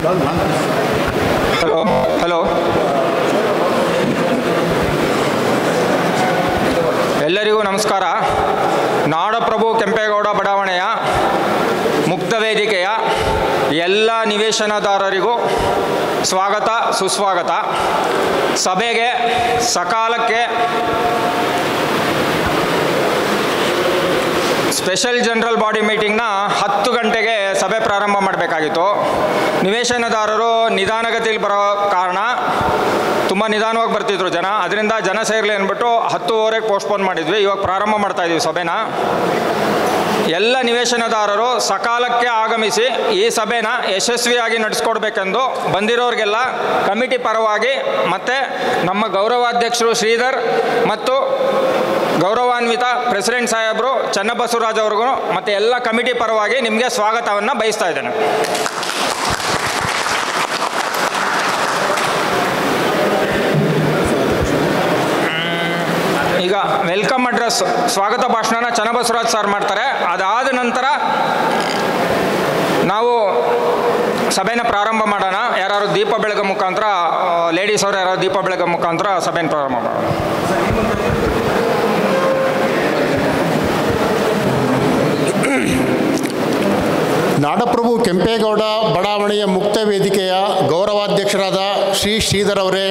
Hello, ಎಲ್ಲರಿಗೂ ನಮಸ್ಕಾರ. ನಾಡಪ್ರಭು ಕೆಂಪೇಗೌಡ ಬಡಾವಣೆಯ ಮುಕ್ತ ವೇದಿಕೆಯ ಎಲ್ಲ ನಿವೇಶನದಾರರಿಗೂ ಸ್ವಾಗತ ಸುಸ್ವಾಗತ. ಸಭೆಗೆ ಸಕಾಲಕ್ಕೆ ಸ್ಪೆಷಲ್ ಜನರಲ್ ಬಾಡಿ ಮೀಟಿಂಗ್ನ 10 ಗಂಟೆಗೆ ಸಭೆ ಪ್ರಾರಂಭ ಮಾಡಬೇಕಾಗಿತ್ತು. ನಿವೇಶನದಾರರು ನಿಧಾನಗತಿಯಲ್ಲಿ ಬರೋ ಕಾರಣ ತುಂಬ ನಿಧಾನವಾಗಿ ಬರ್ತಿದ್ರು ಜನ, ಅದರಿಂದ ಜನ ಸೇರಲಿ ಅಂದ್ಬಿಟ್ಟು 10:15ಗೆ ಪೋಸ್ಟ್ಪೋನ್ ಮಾಡಿದ್ವಿ. ಇವಾಗ ಪ್ರಾರಂಭ ಮಾಡ್ತಾಯಿದ್ವಿ ಸಭೆನ. ಎಲ್ಲ ನಿವೇಶನದಾರರು ಸಕಾಲಕ್ಕೆ ಆಗಮಿಸಿ ಈ ಸಭೆನ ಯಶಸ್ವಿಯಾಗಿ ನಡೆಸ್ಕೊಡ್ಬೇಕೆಂದು ಬಂದಿರೋರಿಗೆಲ್ಲ ಕಮಿಟಿ ಪರವಾಗಿ ಮತ್ತು ನಮ್ಮ ಗೌರವಾಧ್ಯಕ್ಷರು ಶ್ರೀಧರ್ ಮತ್ತು ಗೌರವಾನ್ವಿತ ಪ್ರೆಸಿಡೆಂಟ್ ಸಾಹೇಬರು ಚನ್ನಬಸವರಾಜ್ ಅವ್ರಿಗೂ ಮತ್ತು ಎಲ್ಲ ಕಮಿಟಿ ಪರವಾಗಿ ನಿಮಗೆ ಸ್ವಾಗತವನ್ನು ಬಯಸ್ತಾ ಇದ್ದೇನೆ. ಈಗ ವೆಲ್ಕಮ್ ಅಡ್ರೆಸ್ ಸ್ವಾಗತ ಭಾಷಣನ ಚನ್ನಬಸವರಾಜ್ ಸರ್ ಮಾಡ್ತಾರೆ. ಅದಾದ ನಂತರ ನಾವು ಸಭೆನ ಪ್ರಾರಂಭ ಮಾಡೋಣ. ಯಾರು ದೀಪ ಬೆಳಗೋ ಮುಖಾಂತರ, ಲೇಡೀಸ್ ಅವರು ಯಾರು ದೀಪ ಬೆಳಗೋ ಮುಖಾಂತರ ಸಭೆನ ಪ್ರಾರಂಭ ಮಾಡೋಣ. ನಾಡಪ್ರಭು ಕೆಂಪೇಗೌಡ ಬಡಾವಣೆಯ ಮುಕ್ತ ವೇದಿಕೆಯ ಗೌರವಾಧ್ಯಕ್ಷರಾದ ಶ್ರೀ ಶ್ರೀಧರ್ ಅವರೇ,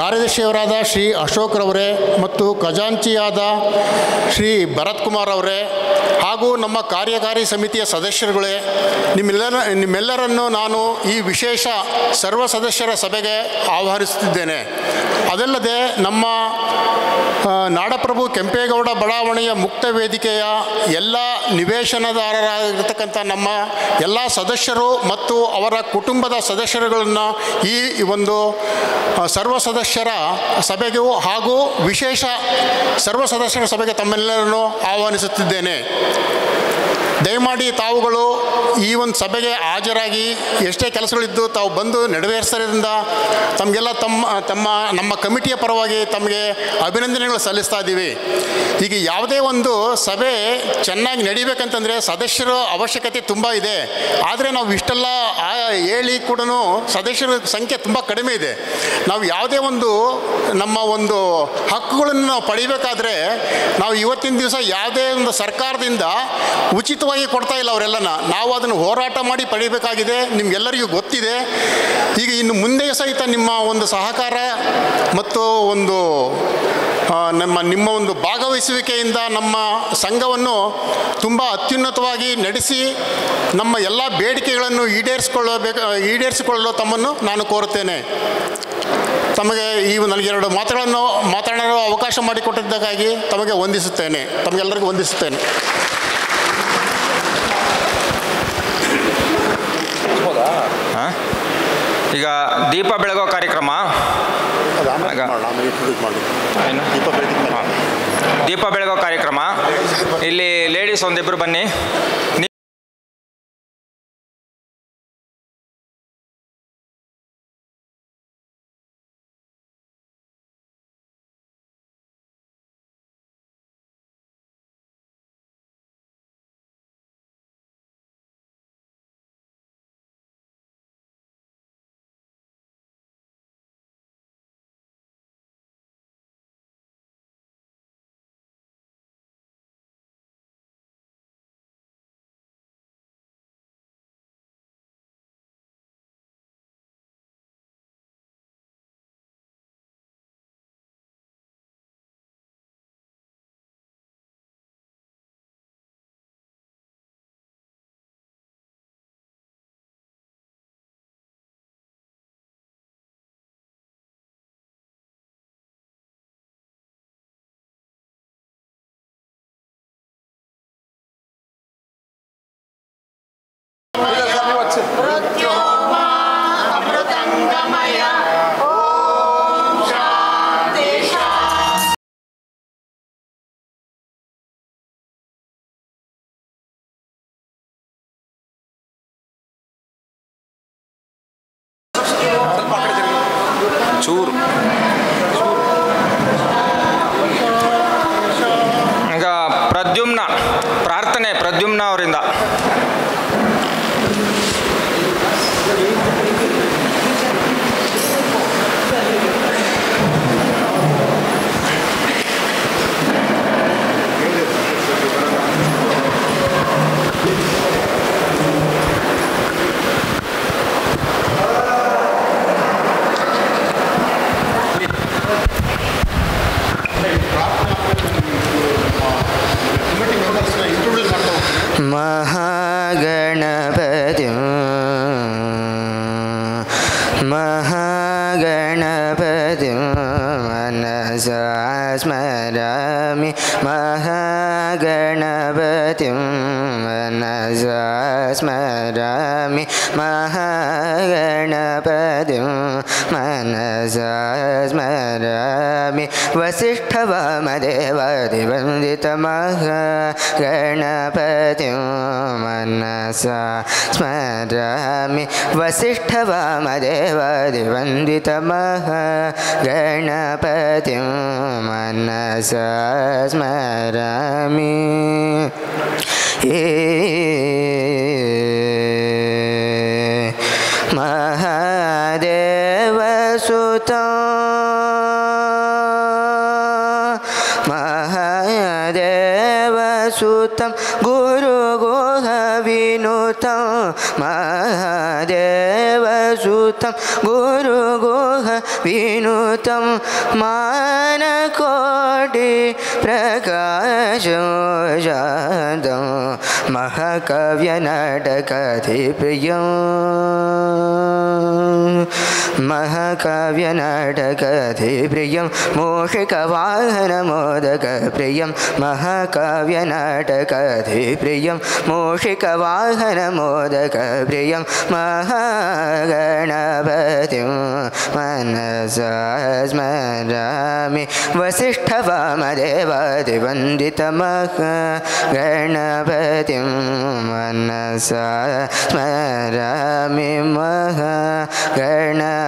ಕಾರ್ಯದರ್ಶಿಯವರಾದ ಶ್ರೀ ಅಶೋಕ್ರವರೇ ಮತ್ತು ಖಜಾಂಚಿಯಾದ ಶ್ರೀ ಭರತ್ ಕುಮಾರ್ ಅವರೇ ಹಾಗೂ ನಮ್ಮ ಕಾರ್ಯಕಾರಿ ಸಮಿತಿಯ ಸದಸ್ಯರುಗಳೇ, ನಿಮ್ಮೆಲ್ಲರನ್ನು ನಾನು ಈ ವಿಶೇಷ ಸರ್ವ ಸದಸ್ಯರ ಸಭೆಗೆ ಆಹ್ವಾನಿಸುತ್ತಿದ್ದೇನೆ. ಅದಲ್ಲದೆ ನಮ್ಮ ನಾಡಪ್ರಭು ಕೆಂಪೇಗೌಡ ಬಡಾವಣೆಯ ಮುಕ್ತ ವೇದಿಕೆಯ ಎಲ್ಲ ನಿವೇಶನದಾರರಾಗಿರ್ತಕ್ಕಂಥ ನಮ್ಮ ಎಲ್ಲ ಸದಸ್ಯರು ಮತ್ತು ಅವರ ಕುಟುಂಬದ ಸದಸ್ಯರುಗಳನ್ನು ಈ ಒಂದು ಸರ್ವ ಸದಸ್ಯರ ಸಭೆಗೂ ಹಾಗೂ ವಿಶೇಷ ಸರ್ವ ಸದಸ್ಯರ ಸಭೆಗೆ ತಮ್ಮೆಲ್ಲರನ್ನು ಆಹ್ವಾನಿಸುತ್ತಿದ್ದೇನೆ. ದಯಮಾಡಿ ತಾವುಗಳು ಈ ಒಂದು ಸಭೆಗೆ ಹಾಜರಾಗಿ ಎಷ್ಟೇ ಕೆಲಸಗಳಿದ್ದು ತಾವು ಬಂದು ನೆರವೇರಿಸೋದ್ರಿಂದ ತಮಗೆಲ್ಲ ನಮ್ಮ ಕಮಿಟಿಯ ಪರವಾಗಿ ತಮಗೆ ಅಭಿನಂದನೆಗಳು ಸಲ್ಲಿಸ್ತಾ ಇದ್ದೀವಿ. ಈಗ ಯಾವುದೇ ಒಂದು ಸಭೆ ಚೆನ್ನಾಗಿ ನಡಿಬೇಕಂತಂದರೆ ಸದಸ್ಯರ ಅವಶ್ಯಕತೆ ತುಂಬ ಇದೆ. ಆದರೆ ನಾವು ಇಷ್ಟೆಲ್ಲ ಹೇಳಿ ಕೂಡ ಸದಸ್ಯರ ಸಂಖ್ಯೆ ತುಂಬ ಕಡಿಮೆ ಇದೆ. ನಾವು ಯಾವುದೇ ಒಂದು ನಮ್ಮ ಒಂದು ಹಕ್ಕುಗಳನ್ನು ನಾವು ಪಡಿಬೇಕಾದ್ರೆ ನಾವು ಇವತ್ತಿನ ದಿವಸ ಯಾವುದೇ ಒಂದು ಸರ್ಕಾರದಿಂದ ಉಚಿತವಾಗಿ ಕೊಡ್ತಾ ಇಲ್ಲ ಅವರೆಲ್ಲನ. ನಾವು ಅದನ್ನು ಹೋರಾಟ ಮಾಡಿ ಪಡಿಬೇಕಾಗಿದೆ. ನಿಮಗೆಲ್ಲರಿಗೂ ಗೊತ್ತಿದೆ. ಈಗ ಇನ್ನು ಮುಂದೆ ಸಹಿತ ನಿಮ್ಮ ಒಂದು ಸಹಕಾರ ಮತ್ತು ಒಂದು ನಿಮ್ಮ ಒಂದು ಭಾಗವಹಿಸುವಿಕೆಯಿಂದ ನಮ್ಮ ಸಂಘವನ್ನು ತುಂಬ ಅತ್ಯುನ್ನತವಾಗಿ ನಡೆಸಿ ನಮ್ಮ ಎಲ್ಲ ಬೇಡಿಕೆಗಳನ್ನು ಈಡೇರಿಸಿಕೊಳ್ಳಲು ತಮ್ಮನ್ನು ನಾನು ಕೋರುತ್ತೇನೆ. ತಮಗೆ ಈ ನನಗೆ 2 ಮಾತುಗಳನ್ನು ಮಾತನಾಡಲು ಅವಕಾಶ ಮಾಡಿಕೊಟ್ಟಿದ್ದಕ್ಕಾಗಿ ತಮಗೆ ವಂದಿಸುತ್ತೇನೆ. ತಮಗೆಲ್ಲರಿಗೂ ವಂದಿಸುತ್ತೇನೆ. ಈಗ ದೀಪ ಬೆಳಗೋ ಕಾರ್ಯಕ್ರಮ, ದೀಪ ಬೆಳಗೋ ಕಾರ್ಯಕ್ರಮ. ಇಲ್ಲಿ ಲೇಡೀಸ್ ಒಂದಿಬ್ಬರು ಬನ್ನಿ. ಚೂರು ಈಗ ಪ್ರಾರ್ಥನೆ ಪ್ರದ್ಯುಮ್ನ ಅವರಿಂದ. महागणपतिं महागणपतिं मनसा स्मरामि महागणपतिं मनसा स्मरामि महागणपतिं मनसा स्मरामि वसिष्ठवामदेवादिवन्दितमहागणपतिं मनसा स्मरामि वसिष्ठवामदेवादिवन्दितमहागणपतिं मनसा स्मरामि महादेवसुतं महादेवसुतं गुरुगुहविनुतं महादेवसुतं गुरुगुहविनुतं मानकोटि प्रकाशं शान्तं महाकाव्यनाटकाधिप्रियं महाकाव्यनाटकाधिप्रियं मूषिकवाहनमोदकप्रियं महाकाव्यनाटकाधिप्रियं मूषिकवाहनमोदकप्रियं महागणपतिं मनसा स्मरामि वसिष्ठवामदेवादिवन्दितमहागणपतिं मनसा स्मरामि महागणपतिं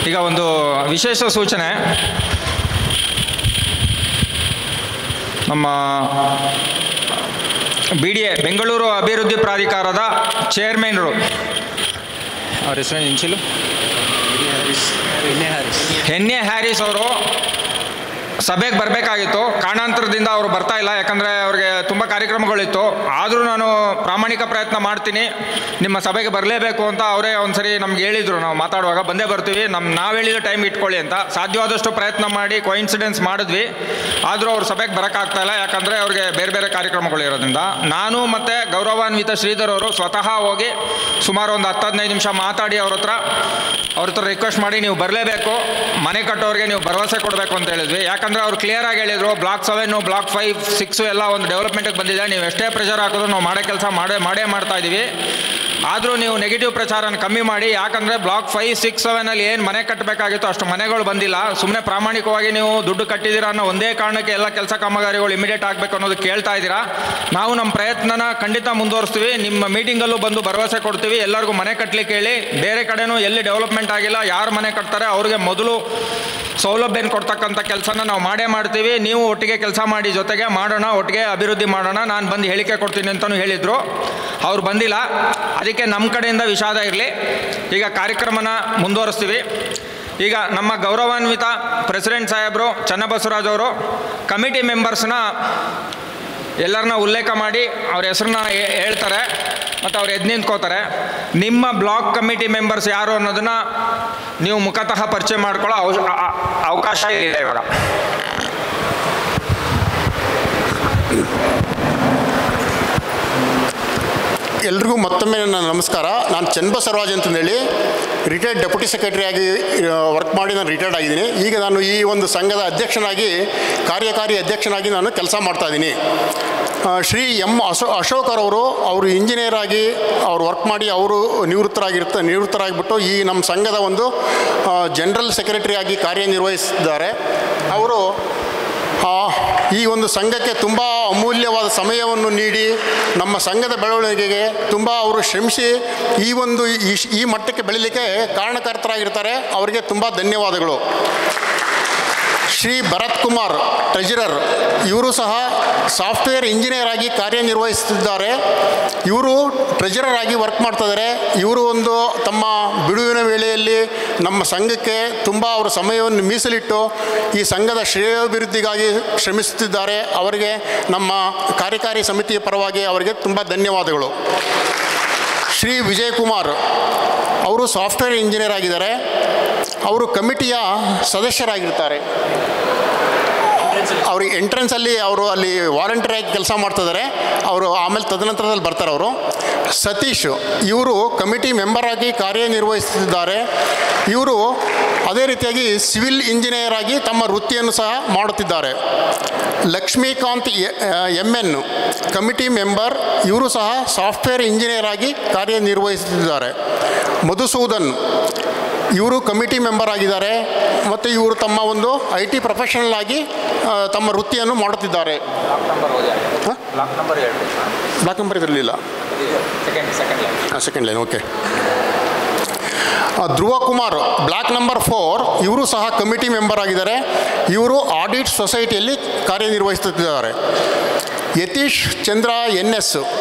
ಈಗ ಒಂದು ವಿಶೇಷ ಸೂಚನೆ. ನಮ್ಮ BDA ಬೆಂಗಳೂರು ಅಭಿವೃದ್ಧಿ ಪ್ರಾಧಿಕಾರದ ಚೇರ್ಮನ್ರು, ಅವ್ರ ಹೆಸರು ಇಂಚಿಲು ಎನ್ ಎ ಹ್ಯಾರಿಸ್ ಅವರು ಸಭೆಗೆ ಬರಬೇಕಾಗಿತ್ತು. ಕಾರಣಾಂತರದಿಂದ ಅವರು ಬರ್ತಾ ಇಲ್ಲ, ಯಾಕಂದರೆ ಅವ್ರಿಗೆ ತುಂಬ ಕಾರ್ಯಕ್ರಮಗಳಿತ್ತು. ಆದರೂ ನಾನು ಪ್ರಾಮಾಣಿಕ ಪ್ರಯತ್ನ ಮಾಡ್ತೀನಿ, ನಿಮ್ಮ ಸಭೆಗೆ ಬರಲೇಬೇಕು ಅಂತ ಅವರೇ ಒಂದ್ಸರಿ ನಮ್ಗೆ ಹೇಳಿದರು. ನಾವು ಮಾತಾಡುವಾಗ ಬಂದೇ ಬರ್ತೀವಿ, ನಾವು ಹೇಳಿದ ಟೈಮ್ ಇಟ್ಕೊಳ್ಳಿ ಅಂತ. ಸಾಧ್ಯವಾದಷ್ಟು ಪ್ರಯತ್ನ ಮಾಡಿ ಕೋಇನ್ಸಿಡೆನ್ಸ್ ಮಾಡಿದ್ವಿ, ಆದರೂ ಅವ್ರ ಸಭೆಗೆ ಬರೋಕ್ಕಾಗ್ತಾಯಿಲ್ಲ, ಯಾಕಂದರೆ ಅವ್ರಿಗೆ ಬೇರೆ ಬೇರೆ ಕಾರ್ಯಕ್ರಮಗಳು ಇರೋದ್ರಿಂದ. ನಾನು ಮತ್ತು ಗೌರವಾನ್ವಿತ ಶ್ರೀಧರ್ ಅವರು ಸ್ವತಃ ಹೋಗಿ ಸುಮಾರು ಒಂದು 10-15 ನಿಮಿಷ ಮಾತಾಡಿ ಅವ್ರ ಹತ್ರ ರಿಕ್ವೆಸ್ಟ್ ಮಾಡಿ, ನೀವು ಬರಲೇಬೇಕು, ಮನೆ ಕಟ್ಟೋರಿಗೆ ನೀವು ಭರವಸೆ ಕೊಡಬೇಕು ಅಂತ ಹೇಳಿದ್ವಿ. ಯಾಕಂದರೆ ಅವ್ರು ಕ್ಲಿಯರಾಗಿ ಹೇಳಿದರು, ಬ್ಲಾಕ್ 7, ಬ್ಲಾಕ್ 5, 6 ಎಲ್ಲ ಒಂದು ಡೆವಲಪ್ಮೆಂಟಿಗೆ ಬಂದಿದೆ, ನೀವು ಎಷ್ಟೇ ಪ್ರೆಷರ್ ಹಾಕಿದ್ರು ನಾವು ಮಾಡೋ ಕೆಲಸ ಮಾಡೇ ಮಾಡ್ತಾ ಇದ್ದೀವಿ. ಆದರೂ ನೀವು ನೆಗೆಟಿವ್ ಪ್ರಚಾರನ ಕಮ್ಮಿ ಮಾಡಿ, ಯಾಕಂದರೆ ಬ್ಲಾಕ್ 5, 6, 7 ಏನು ಮನೆ ಕಟ್ಟಬೇಕಾಗಿತ್ತು ಅಷ್ಟು ಮನೆಗಳು ಬಂದಿಲ್ಲ. ಸುಮ್ಮನೆ ಪ್ರಾಮಾಣಿಕವಾಗಿ ನೀವು ದುಡ್ಡು ಕಟ್ಟಿದ್ದೀರಾ ಅನ್ನೋ ಒಂದೇ ಕಾರಣಕ್ಕೆ ಎಲ್ಲ ಕೆಲಸ ಕಾಮಗಾರಿಗಳು ಇಮಿಡಿಯೇಟ್ ಆಗಬೇಕು ಅನ್ನೋದು ಕೇಳ್ತಾ ಇದ್ದೀರಾ. ನಾವು ನಮ್ಮ ಪ್ರಯತ್ನನ ಖಂಡಿತ ಮುಂದುವರಿಸ್ತೀವಿ. ನಿಮ್ಮ ಮೀಟಿಂಗಲ್ಲೂ ಬಂದು ಭರವಸೆ ಕೊಡ್ತೀವಿ, ಎಲ್ಲರಿಗೂ ಮನೆ ಕಟ್ಟಲಿಕ್ಕೆ ಹೇಳಿ. ಬೇರೆ ಕಡೆನೂ ಎಲ್ಲಿ ಡೆವಲಪ್ಮೆಂಟ್ ಆಗಿಲ್ಲ, ಯಾರು ಮನೆ ಕಟ್ತಾರೆ ಅವ್ರಿಗೆ ಮೊದಲು ಸೌಲಭ್ಯನ ಕೊಡ್ತಕ್ಕಂಥ ಕೆಲಸನ ನಾವು ಮಾಡ್ತೀವಿ. ನೀವು ಒಟ್ಟಿಗೆ ಕೆಲಸ ಮಾಡಿ, ಜೊತೆಗೆ ಮಾಡೋಣ, ಒಟ್ಟಿಗೆ ಅಭಿವೃದ್ಧಿ ಮಾಡೋಣ. ನಾನು ಬಂದು ಹೇಳಿಕೆ ಕೊಡ್ತೀನಿ ಅಂತಲೂ ಹೇಳಿದರು. ಅವ್ರು ಬಂದಿಲ್ಲ, ಅದಕ್ಕೆ ನಮ್ಮ ಕಡೆಯಿಂದ ವಿಷಾದ ಇರಲಿ. ಈಗ ಕಾರ್ಯಕ್ರಮನ ಮುಂದುವರಿಸ್ತೀವಿ. ಈಗ ನಮ್ಮ ಗೌರವಾನ್ವಿತ ಪ್ರೆಸಿಡೆಂಟ್ ಸಾಹೇಬರು ಚನ್ನಬಸವರಾಜ್ ಅವರು ಕಮಿಟಿ ಮೆಂಬರ್ಸ್ನ ಎಲ್ಲರನ್ನ ಉಲ್ಲೇಖ ಮಾಡಿ ಅವ್ರ ಹೆಸರನ್ನ ಹೇಳ್ತಾರೆ ಮತ್ತು ಅವ್ರು ಎದ್ದು ನಿಂತ್ಕೋತಾರೆ. ನಿಮ್ಮ ಬ್ಲಾಕ್ ಕಮಿಟಿ ಮೆಂಬರ್ಸ್ ಯಾರು ಅನ್ನೋದನ್ನು ನೀವು ಮುಖತಃ ಪರಿಚಯ ಮಾಡ್ಕೊಳ್ಳೋ ಅವಕಾಶ ಇದೆ ಇವಾಗ. ಎಲ್ರಿಗೂ ಮತ್ತೊಮ್ಮೆ ನನ್ನ ನಮಸ್ಕಾರ. ನಾನು ಚನ್ನಬಸವರಾಜ್ ಅಂತಂದೇಳಿ ರಿಟೈರ್ಡ್ ಡೆಪ್ಯೂಟಿ ಸೆಕ್ರೆಟರಿಯಾಗಿ ವರ್ಕ್ ಮಾಡಿ ನಾನು ರಿಟೈರ್ಡ್ ಆಗಿದ್ದೀನಿ. ಈಗ ನಾನು ಈ ಒಂದು ಸಂಘದ ಅಧ್ಯಕ್ಷನಾಗಿ, ಕಾರ್ಯಕಾರಿ ಅಧ್ಯಕ್ಷನಾಗಿ ನಾನು ಕೆಲಸ ಮಾಡ್ತಾಯಿದ್ದೀನಿ. ಶ್ರೀ ಅಶೋಕರವರು ಅವರು ಇಂಜಿನಿಯರ್ ಆಗಿ ಅವ್ರು ವರ್ಕ್ ಮಾಡಿ ಅವರು ನಿವೃತ್ತರಾಗಿಬಿಟ್ಟು ಈ ನಮ್ಮ ಸಂಘದ ಒಂದು ಜನರಲ್ ಸೆಕ್ರೆಟರಿಯಾಗಿ ಕಾರ್ಯನಿರ್ವಹಿಸಿದ್ದಾರೆ. ಅವರು ಈ ಒಂದು ಸಂಘಕ್ಕೆ ತುಂಬ ಅಮೂಲ್ಯವಾದ ಸಮಯವನ್ನು ನೀಡಿ ನಮ್ಮ ಸಂಘದ ಬೆಳವಣಿಗೆಗೆ ತುಂಬ ಅವರು ಶ್ರಮಿಸಿ ಈ ಮಟ್ಟಕ್ಕೆ ಬೆಳೀಲಿಕ್ಕೆ ಕಾರಣಕರ್ತರಾಗಿರ್ತಾರೆ. ಅವರಿಗೆ ತುಂಬ ಧನ್ಯವಾದಗಳು. ಶ್ರೀ ಭರತ್ ಕುಮಾರ್ ಟ್ರೆಜರರ್, ಇವರು ಸಹ ಸಾಫ್ಟ್ವೇರ್ ಇಂಜಿನಿಯರ್ ಆಗಿ ಕಾರ್ಯನಿರ್ವಹಿಸುತ್ತಿದ್ದಾರೆ. ಇವರು ಟ್ರೆಜರರ್ ಆಗಿ ವರ್ಕ್ ಮಾಡ್ತಿದ್ದಾರೆ. ಇವರು ತಮ್ಮ ಬಿಡುವಿನ ವೇಳೆಯಲ್ಲಿ ನಮ್ಮ ಸಂಘಕ್ಕೆ ತುಂಬ ಅವರ ಸಮಯವನ್ನು ಮೀಸಲಿಟ್ಟು ಈ ಸಂಘದ ಶ್ರೇಯೋಭಿವೃದ್ಧಿಗಾಗಿ ಶ್ರಮಿಸುತ್ತಿದ್ದಾರೆ. ಅವರಿಗೆ ನಮ್ಮ ಕಾರ್ಯಕಾರಿ ಸಮಿತಿಯ ಪರವಾಗಿ ಅವರಿಗೆ ತುಂಬ ಧನ್ಯವಾದಗಳು. ಶ್ರೀ ವಿಜಯ್ ಕುಮಾರ್ ಅವರು ಸಾಫ್ಟ್ವೇರ್ ಇಂಜಿನಿಯರ್ ಆಗಿದ್ದಾರೆ. ಅವರು ಕಮಿಟಿಯ ಸದಸ್ಯರಾಗಿರ್ತಾರೆ. ಅವ್ರಿಗೆ ಎಂಟ್ರೆನ್ಸಲ್ಲಿ ಅವರು ಅಲ್ಲಿ ವಾಲಂಟಿಯರಾಗಿ ಕೆಲಸ ಮಾಡ್ತಿದ್ದಾರೆ. ಅವರು ಆಮೇಲೆ ತದನಂತರದಲ್ಲಿ ಬರ್ತಾರೆ ಅವರು. ಸತೀಶ್ ಇವರು ಕಮಿಟಿ ಮೆಂಬರ್ ಆಗಿ ಕಾರ್ಯನಿರ್ವಹಿಸುತ್ತಿದ್ದಾರೆ. ಇವರು ಅದೇ ರೀತಿಯಾಗಿ ಸಿವಿಲ್ ಇಂಜಿನಿಯರ್ ಆಗಿ ತಮ್ಮ ವೃತ್ತಿಯನ್ನು ಸಹ ಮಾಡುತ್ತಿದ್ದಾರೆ. ಲಕ್ಷ್ಮೀಕಾಂತ್ MN ಕಮಿಟಿ ಮೆಂಬರ್, ಇವರು ಸಹ ಸಾಫ್ಟ್ವೇರ್ ಇಂಜಿನಿಯರ್ ಆಗಿ ಕಾರ್ಯನಿರ್ವಹಿಸುತ್ತಿದ್ದಾರೆ. ಮಧುಸೂದನ್ ಇವರು ಕಮಿಟಿ ಮೆಂಬರ್ ಆಗಿದ್ದಾರೆ ಮತ್ತು ಇವರು ತಮ್ಮ ಒಂದು IT ಪ್ರೊಫೆಷನಲ್ ಆಗಿ ತಮ್ಮ ವೃತ್ತಿಯನ್ನು ಮಾಡುತ್ತಿದ್ದಾರೆ. ಬ್ಲಾಕ್ ನಂಬರ್ ಇರಲಿಲ್ಲ, ಸೆಕೆಂಡ್ ಲೈನ್. ಓಕೆ. ಧ್ರುವ ಕುಮಾರ್ ಬ್ಲಾಕ್ ನಂಬರ್ 4 ಇವರು ಸಹ ಕಮಿಟಿ ಮೆಂಬರ್ ಆಗಿದ್ದಾರೆ. ಇವರು ಆಡಿಟ್ ಸೊಸೈಟಿಯಲ್ಲಿ ಕಾರ್ಯನಿರ್ವಹಿಸುತ್ತಿದ್ದಾರೆ. ಯತೀಶ್ ಚಂದ್ರ NS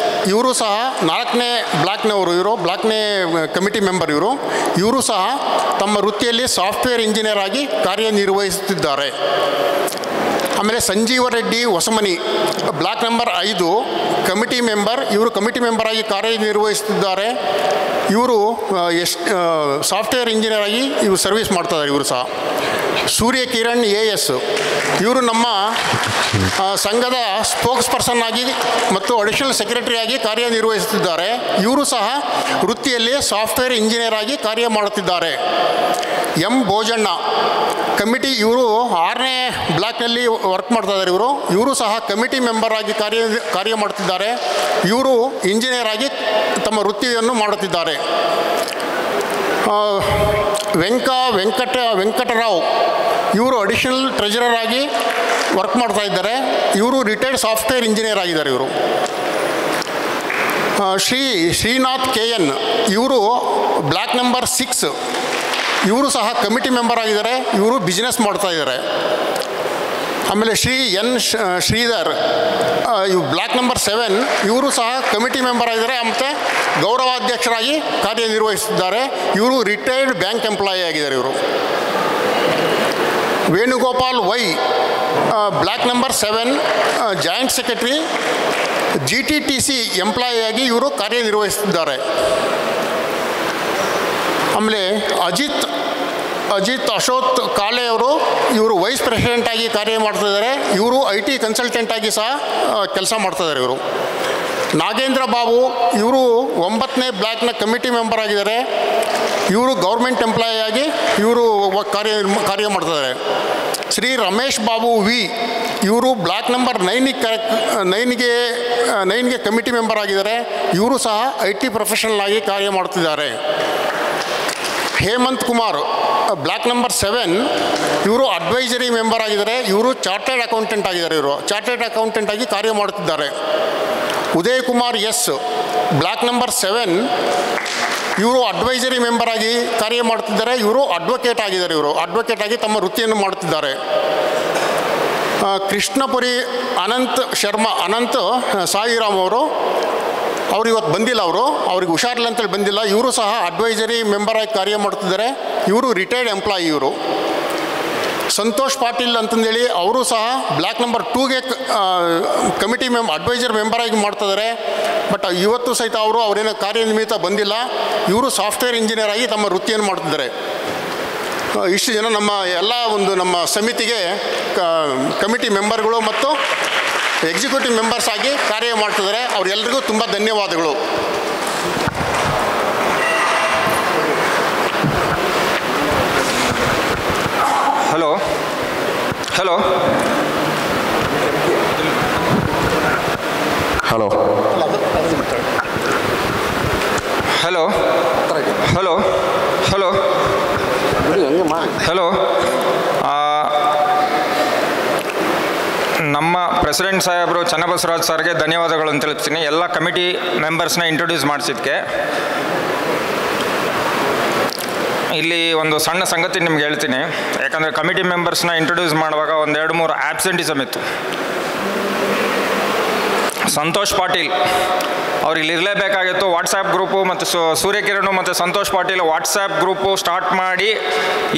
ಇವರು ಸಹ 4ನೇ ಬ್ಲಾಕ್ನವರು. ಇವರು ಬ್ಲಾಕ್ನೇ ಕಮಿಟಿ ಮೆಂಬರ್. ಇವರು ಸಹ ತಮ್ಮ ವೃತ್ತಿಯಲ್ಲಿ ಸಾಫ್ಟ್ವೇರ್ ಇಂಜಿನಿಯರ್ ಆಗಿ ಕಾರ್ಯನಿರ್ವಹಿಸುತ್ತಿದ್ದಾರೆ. ಆಮೇಲೆ Sanjeeva Reddy Hosamani block number 5 committee member. ಇವರು ಕಮಿಟಿ ಮೆಂಬರ್ ಆಗಿ ಕಾರ್ಯನಿರ್ವಹಿಸುತ್ತಿದ್ದಾರೆ. ಇವರು ಸಾಫ್ಟ್ವೇರ್ ಇಂಜಿನಿಯರ್ ಆಗಿ ಇವರು ಸರ್ವಿಸ್ ಮಾಡ್ತಿದ್ದಾರೆ. ಇವರು ಸಹ ಸೂರ್ಯ ಕಿರಣ್ AS ಇವರು ನಮ್ಮ ಸಂಘದ ಸ್ಪೋಕ್ಸ್ ಪರ್ಸನ್ ಆಗಿ ಮತ್ತು ಅಡಿಷನಲ್ ಸೆಕ್ರೆಟರಿ ಆಗಿ ಕಾರ್ಯನಿರ್ವಹಿಸುತ್ತಿದ್ದಾರೆ. ಇವರು ಸಹ ವೃತ್ತಿಯಲ್ಲಿ ಸಾಫ್ಟ್ವೇರ್ ಇಂಜಿನಿಯರ್ ಆಗಿ ಕಾರ್ಯ ಮಾಡುತ್ತಿದ್ದಾರೆ. M ಭೋಜಣ್ಣ ಕಮಿಟಿ, ಇವರು 6ನೇ ಬ್ಲಾಕ್ನಲ್ಲಿ ವರ್ಕ್ ಮಾಡ್ತಾಯಿದ್ದಾರೆ. ಇವರು ಸಹ ಕಮಿಟಿ ಮೆಂಬರ್ ಆಗಿ ಕಾರ್ಯ ಮಾಡುತ್ತಿದ್ದಾರೆ. ಇವರು ಇಂಜಿನಿಯರ್ ಆಗಿ ತಮ್ಮ ವೃತ್ತಿಯನ್ನು ಮಾಡುತ್ತಿದ್ದಾರೆ. ವೆಂಕಟರಾವ್ ಇವರು ಅಡಿಷನಲ್ ಟ್ರೆಜರರ್ ಆಗಿ ವರ್ಕ್ ಮಾಡ್ತಾ ಇದ್ದಾರೆ. ಇವರು ರಿಟೈರ್ಡ್ ಸಾಫ್ಟ್ವೇರ್ ಇಂಜಿನಿಯರ್ ಆಗಿದ್ದಾರೆ. ಇವರು ಶ್ರೀನಾಥ್ KN ಇವರು ಬ್ಲಾಕ್ ನಂಬರ್ 6 ಇವರು ಸಹ ಕಮಿಟಿ ಮೆಂಬರ್ ಆಗಿದ್ದಾರೆ. ಇವರು ಬಿಸ್ನೆಸ್ ಮಾಡ್ತಾ ಇದ್ದಾರೆ. ಆಮೇಲೆ ಶ್ರೀಧರ್ ಇವು ಬ್ಲಾಕ್ ನಂಬರ್ 7 ಇವರು ಸಹ ಕಮಿಟಿ ಮೆಂಬರ್ ಆಗಿದ್ದಾರೆ ಮತ್ತು ಗೌರವಾಧ್ಯಕ್ಷರಾಗಿ ಕಾರ್ಯನಿರ್ವಹಿಸುತ್ತಿದ್ದಾರೆ. ಇವರು ರಿಟೈರ್ಡ್ ಬ್ಯಾಂಕ್ ಎಂಪ್ಲಾಯಿ ಆಗಿದ್ದಾರೆ. ಇವರು Venugopal Y block number 7 joint secretary GTTC employee ಆಗಿ ಇವರು ಕಾರ್ಯನಿರ್ವಹಿಸುತ್ತಿದ್ದಾರೆ. ಆಮೇಲೆ ಅಜಿತ್ ಅಶೋಕ್ ಕಾಳೆ ಅವರು ಇವರು ವೈಸ್ ಪ್ರೆಸಿಡೆಂಟ್ ಆಗಿ ಕಾರ್ಯ ಮಾಡ್ತಿದ್ದಾರೆ. ಇವರು IT ಕನ್ಸಲ್ಟೆಂಟ್ ಆಗಿ ಸಹ ಕೆಲಸ ಮಾಡ್ತಿದ್ದಾರೆ. ಇವರು ನಾಗೇಂದ್ರ ಬಾಬು ಇವರು 9ನೇ ಬ್ಲಾಕ್ನ ಕಮಿಟಿ ಮೆಂಬರ್ ಆಗಿದ್ದಾರೆ. ಇವರು ಗೌರ್ಮೆಂಟ್ ಎಂಪ್ಲಾಯಿ ಆಗಿ ಇವರು ಕಾರ್ಯ ಮಾಡ್ತಿದ್ದಾರೆ. ಶ್ರೀ ರಮೇಶ್ ಬಾಬು V ಇವರು ಬ್ಲಾಕ್ ನಂಬರ್ 9ಗೆ ಕಮಿಟಿ ಮೆಂಬರ್ ಆಗಿದ್ದಾರೆ. ಇವರು ಸಹ IT ಪ್ರೊಫೆಷನಲ್ ಆಗಿ ಕಾರ್ಯ ಮಾಡ್ತಿದ್ದಾರೆ. ಹೇಮಂತ್ ಕುಮಾರ್ ಬ್ಲಾಕ್ ನಂಬರ್ 7 ಇವರು ಅಡ್ವೈಸರಿ ಮೆಂಬರ್ ಆಗಿದ್ದಾರೆ. ಇವರು ಚಾರ್ಟರ್ಡ್ ಅಕೌಂಟೆಂಟ್ ಆಗಿದ್ದಾರೆ. ಇವರು ಚಾರ್ಟರ್ಡ್ ಅಕೌಂಟೆಂಟ್ ಆಗಿ ಕಾರ್ಯ ಮಾಡುತ್ತಿದ್ದಾರೆ. Uday Kumar S block number 7 ಇವರು ಅಡ್ವೈಸರಿ ಮೆಂಬರ್ ಆಗಿ ಕಾರ್ಯ ಮಾಡುತ್ತಿದ್ದಾರೆ. ಇವರು ಅಡ್ವೊಕೇಟ್ ಆಗಿದ್ದಾರೆ. ಇವರು ಅಡ್ವೊಕೇಟ್ ಆಗಿ ತಮ್ಮ ವೃತ್ತಿಯನ್ನು ಮಾಡುತ್ತಿದ್ದಾರೆ. ಕೃಷ್ಣಪುರಿ ಅನಂತ್ ಸಾಯಿರಾಮ್ ಅವರು ಇವತ್ತು ಬಂದಿಲ್ಲ. ಅವ್ರಿಗೆ ಹುಷಾರಿಲ್ಲ ಅಂತೇಳಿ ಬಂದಿಲ್ಲ. ಇವರು ಸಹ ಅಡ್ವೈಸರಿ ಮೆಂಬರ್ ಆಗಿ ಕಾರ್ಯ ಮಾಡುತ್ತಿದ್ದಾರೆ. ಇವರು ರಿಟೈರ್ಡ್ ಎಂಪ್ಲಾಯಿ. ಇವರು ಸಂತೋಷ್ ಪಾಟೀಲ್ ಅಂತಂದೇಳಿ ಅವರು ಸಹ ಬ್ಲಾಕ್ ನಂಬರ್ 2ಗೆ ಕಮಿಟಿ ಅಡ್ವೈಸರ್ ಮೆಂಬರ್ ಆಗಿ ಮಾಡ್ತಿದ್ದಾರೆ. ಬಟ್ ಇವತ್ತು ಸಹಿತ ಅವರೇನೋ ಕಾರ್ಯನಿಮಿತ್ತ ಬಂದಿಲ್ಲ. ಇವರು ಸಾಫ್ಟ್ವೇರ್ ಇಂಜಿನಿಯರ್ ಆಗಿ ತಮ್ಮ ವೃತ್ತಿಯನ್ನು ಮಾಡ್ತಿದ್ದಾರೆ. ಇಷ್ಟು ಜನ ನಮ್ಮ ಸಮಿತಿಗೆ ಕಮಿಟಿ ಮೆಂಬರ್ಗಳು ಮತ್ತು ಎಕ್ಸಿಕ್ಯೂಟಿವ್ ಮೆಂಬರ್ಸ್ ಆಗಿ ಕಾರ್ಯ ಮಾಡ್ತಿದ್ದಾರೆ. ಅವರೆಲ್ಲರಿಗೂ ತುಂಬ ಧನ್ಯವಾದಗಳು. Hello hello hello hello hello hello hello ನಮ್ಮ ಪ್ರೆಸಿಡೆಂಟ್ ಸಾಹೇಬರು ಚನ್ನಬಸವರಾಜ್ ಸರ್ಗೆ ಧನ್ಯವಾದಗಳನ್ನು ತಿಳಿಸ್ತೀನಿ. ಎಲ್ಲ ಕಮಿಟಿ ಮೆಂಬರ್ಸ್ನ ಇಂಟ್ರೊಡ್ಯೂಸ್ ಮಾಡಿಸಿದ್ದಕ್ಕೆ. ಇಲ್ಲಿ ಒಂದು ಸಣ್ಣ ಸಂಗತಿ ನಿಮ್ಗೆ ಹೇಳ್ತೀನಿ. ಯಾಕಂದರೆ ಕಮಿಟಿ ಮೆಂಬರ್ಸ್ನ ಇಂಟ್ರೊಡ್ಯೂಸ್ ಮಾಡುವಾಗ 1-2-3 ಆ್ಯಬ್ಸೆಂಟಿಸಮ್ ಇತ್ತು. ಸಂತೋಷ್ ಪಾಟೀಲ್ ಅವ್ರು ಇಲ್ಲಿ ಇರಲೇಬೇಕಾಗಿತ್ತು. ವಾಟ್ಸಾಪ್ ಗ್ರೂಪು ಮತ್ತು ಸೂರ್ಯಕಿರಣ್ ಮತ್ತು Santosh Patil WhatsApp group start ಮಾಡಿ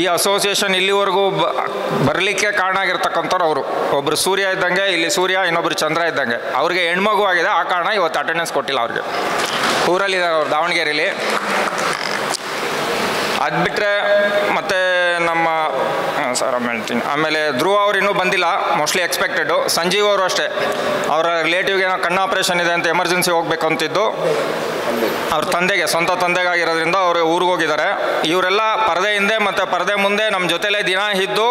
ಈ ಅಸೋಸಿಯೇಷನ್ ಇಲ್ಲಿವರೆಗೂ ಬರಲಿಕ್ಕೆ ಕಾರಣ ಆಗಿರ್ತಕ್ಕಂಥವ್ರು ಅವರು. ಒಬ್ಬರು ಸೂರ್ಯ ಇದ್ದಂಗೆ, ಇಲ್ಲಿ ಸೂರ್ಯ, ಇನ್ನೊಬ್ಬರು ಚಂದ್ರ ಇದ್ದಂಗೆ. ಅವ್ರಿಗೆ ಹೆಣ್ಮಗು ಆಗಿದೆ, ಆ ಕಾರಣ ಇವತ್ತು ಅಟೆಂಡೆನ್ಸ್ ಕೊಟ್ಟಿಲ್ಲ ಅವ್ರಿಗೆ. ಊರಲ್ಲಿದ್ದಾರೆ ಅವರು ದಾವಣಗೆರೆಯಲ್ಲಿ. ಅದು ಬಿಟ್ಟರೆ ಮತ್ತು ನಮ್ಮ ಸರ್ ಹೇಳ್ತೀನಿ. ಆಮೇಲೆ ಧ್ರುವ ಅವ್ರು ಇನ್ನೂ ಬಂದಿಲ್ಲ, ಮೋಸ್ಟ್ಲಿ ಎಕ್ಸ್ಪೆಕ್ಟೆಡು. ಸಂಜೀವ್ ಅವರು ಅಷ್ಟೇ, ಅವರ ರಿಲೇಟಿವ್ಗೆ ಏನೋ ಕಣ್ಣು ಆಪ್ರೇಷನ್ ಇದೆ ಅಂತ ಎಮರ್ಜೆನ್ಸಿ ಹೋಗ್ಬೇಕು ಅಂತಿದ್ದು, ಅವ್ರ ತಂದೆಗೆ, ಸ್ವಂತ ತಂದೆಗಾಗಿರೋದ್ರಿಂದ ಅವರು ಊರಿಗೆ ಹೋಗಿದ್ದಾರೆ. ಇವರೆಲ್ಲ ಪರದೆ ಹಿಂದೆ ಮತ್ತು ಪರದೆ ಮುಂದೆ ನಮ್ಮ ಜೊತೆಲೇ ದಿನ ಇದ್ದು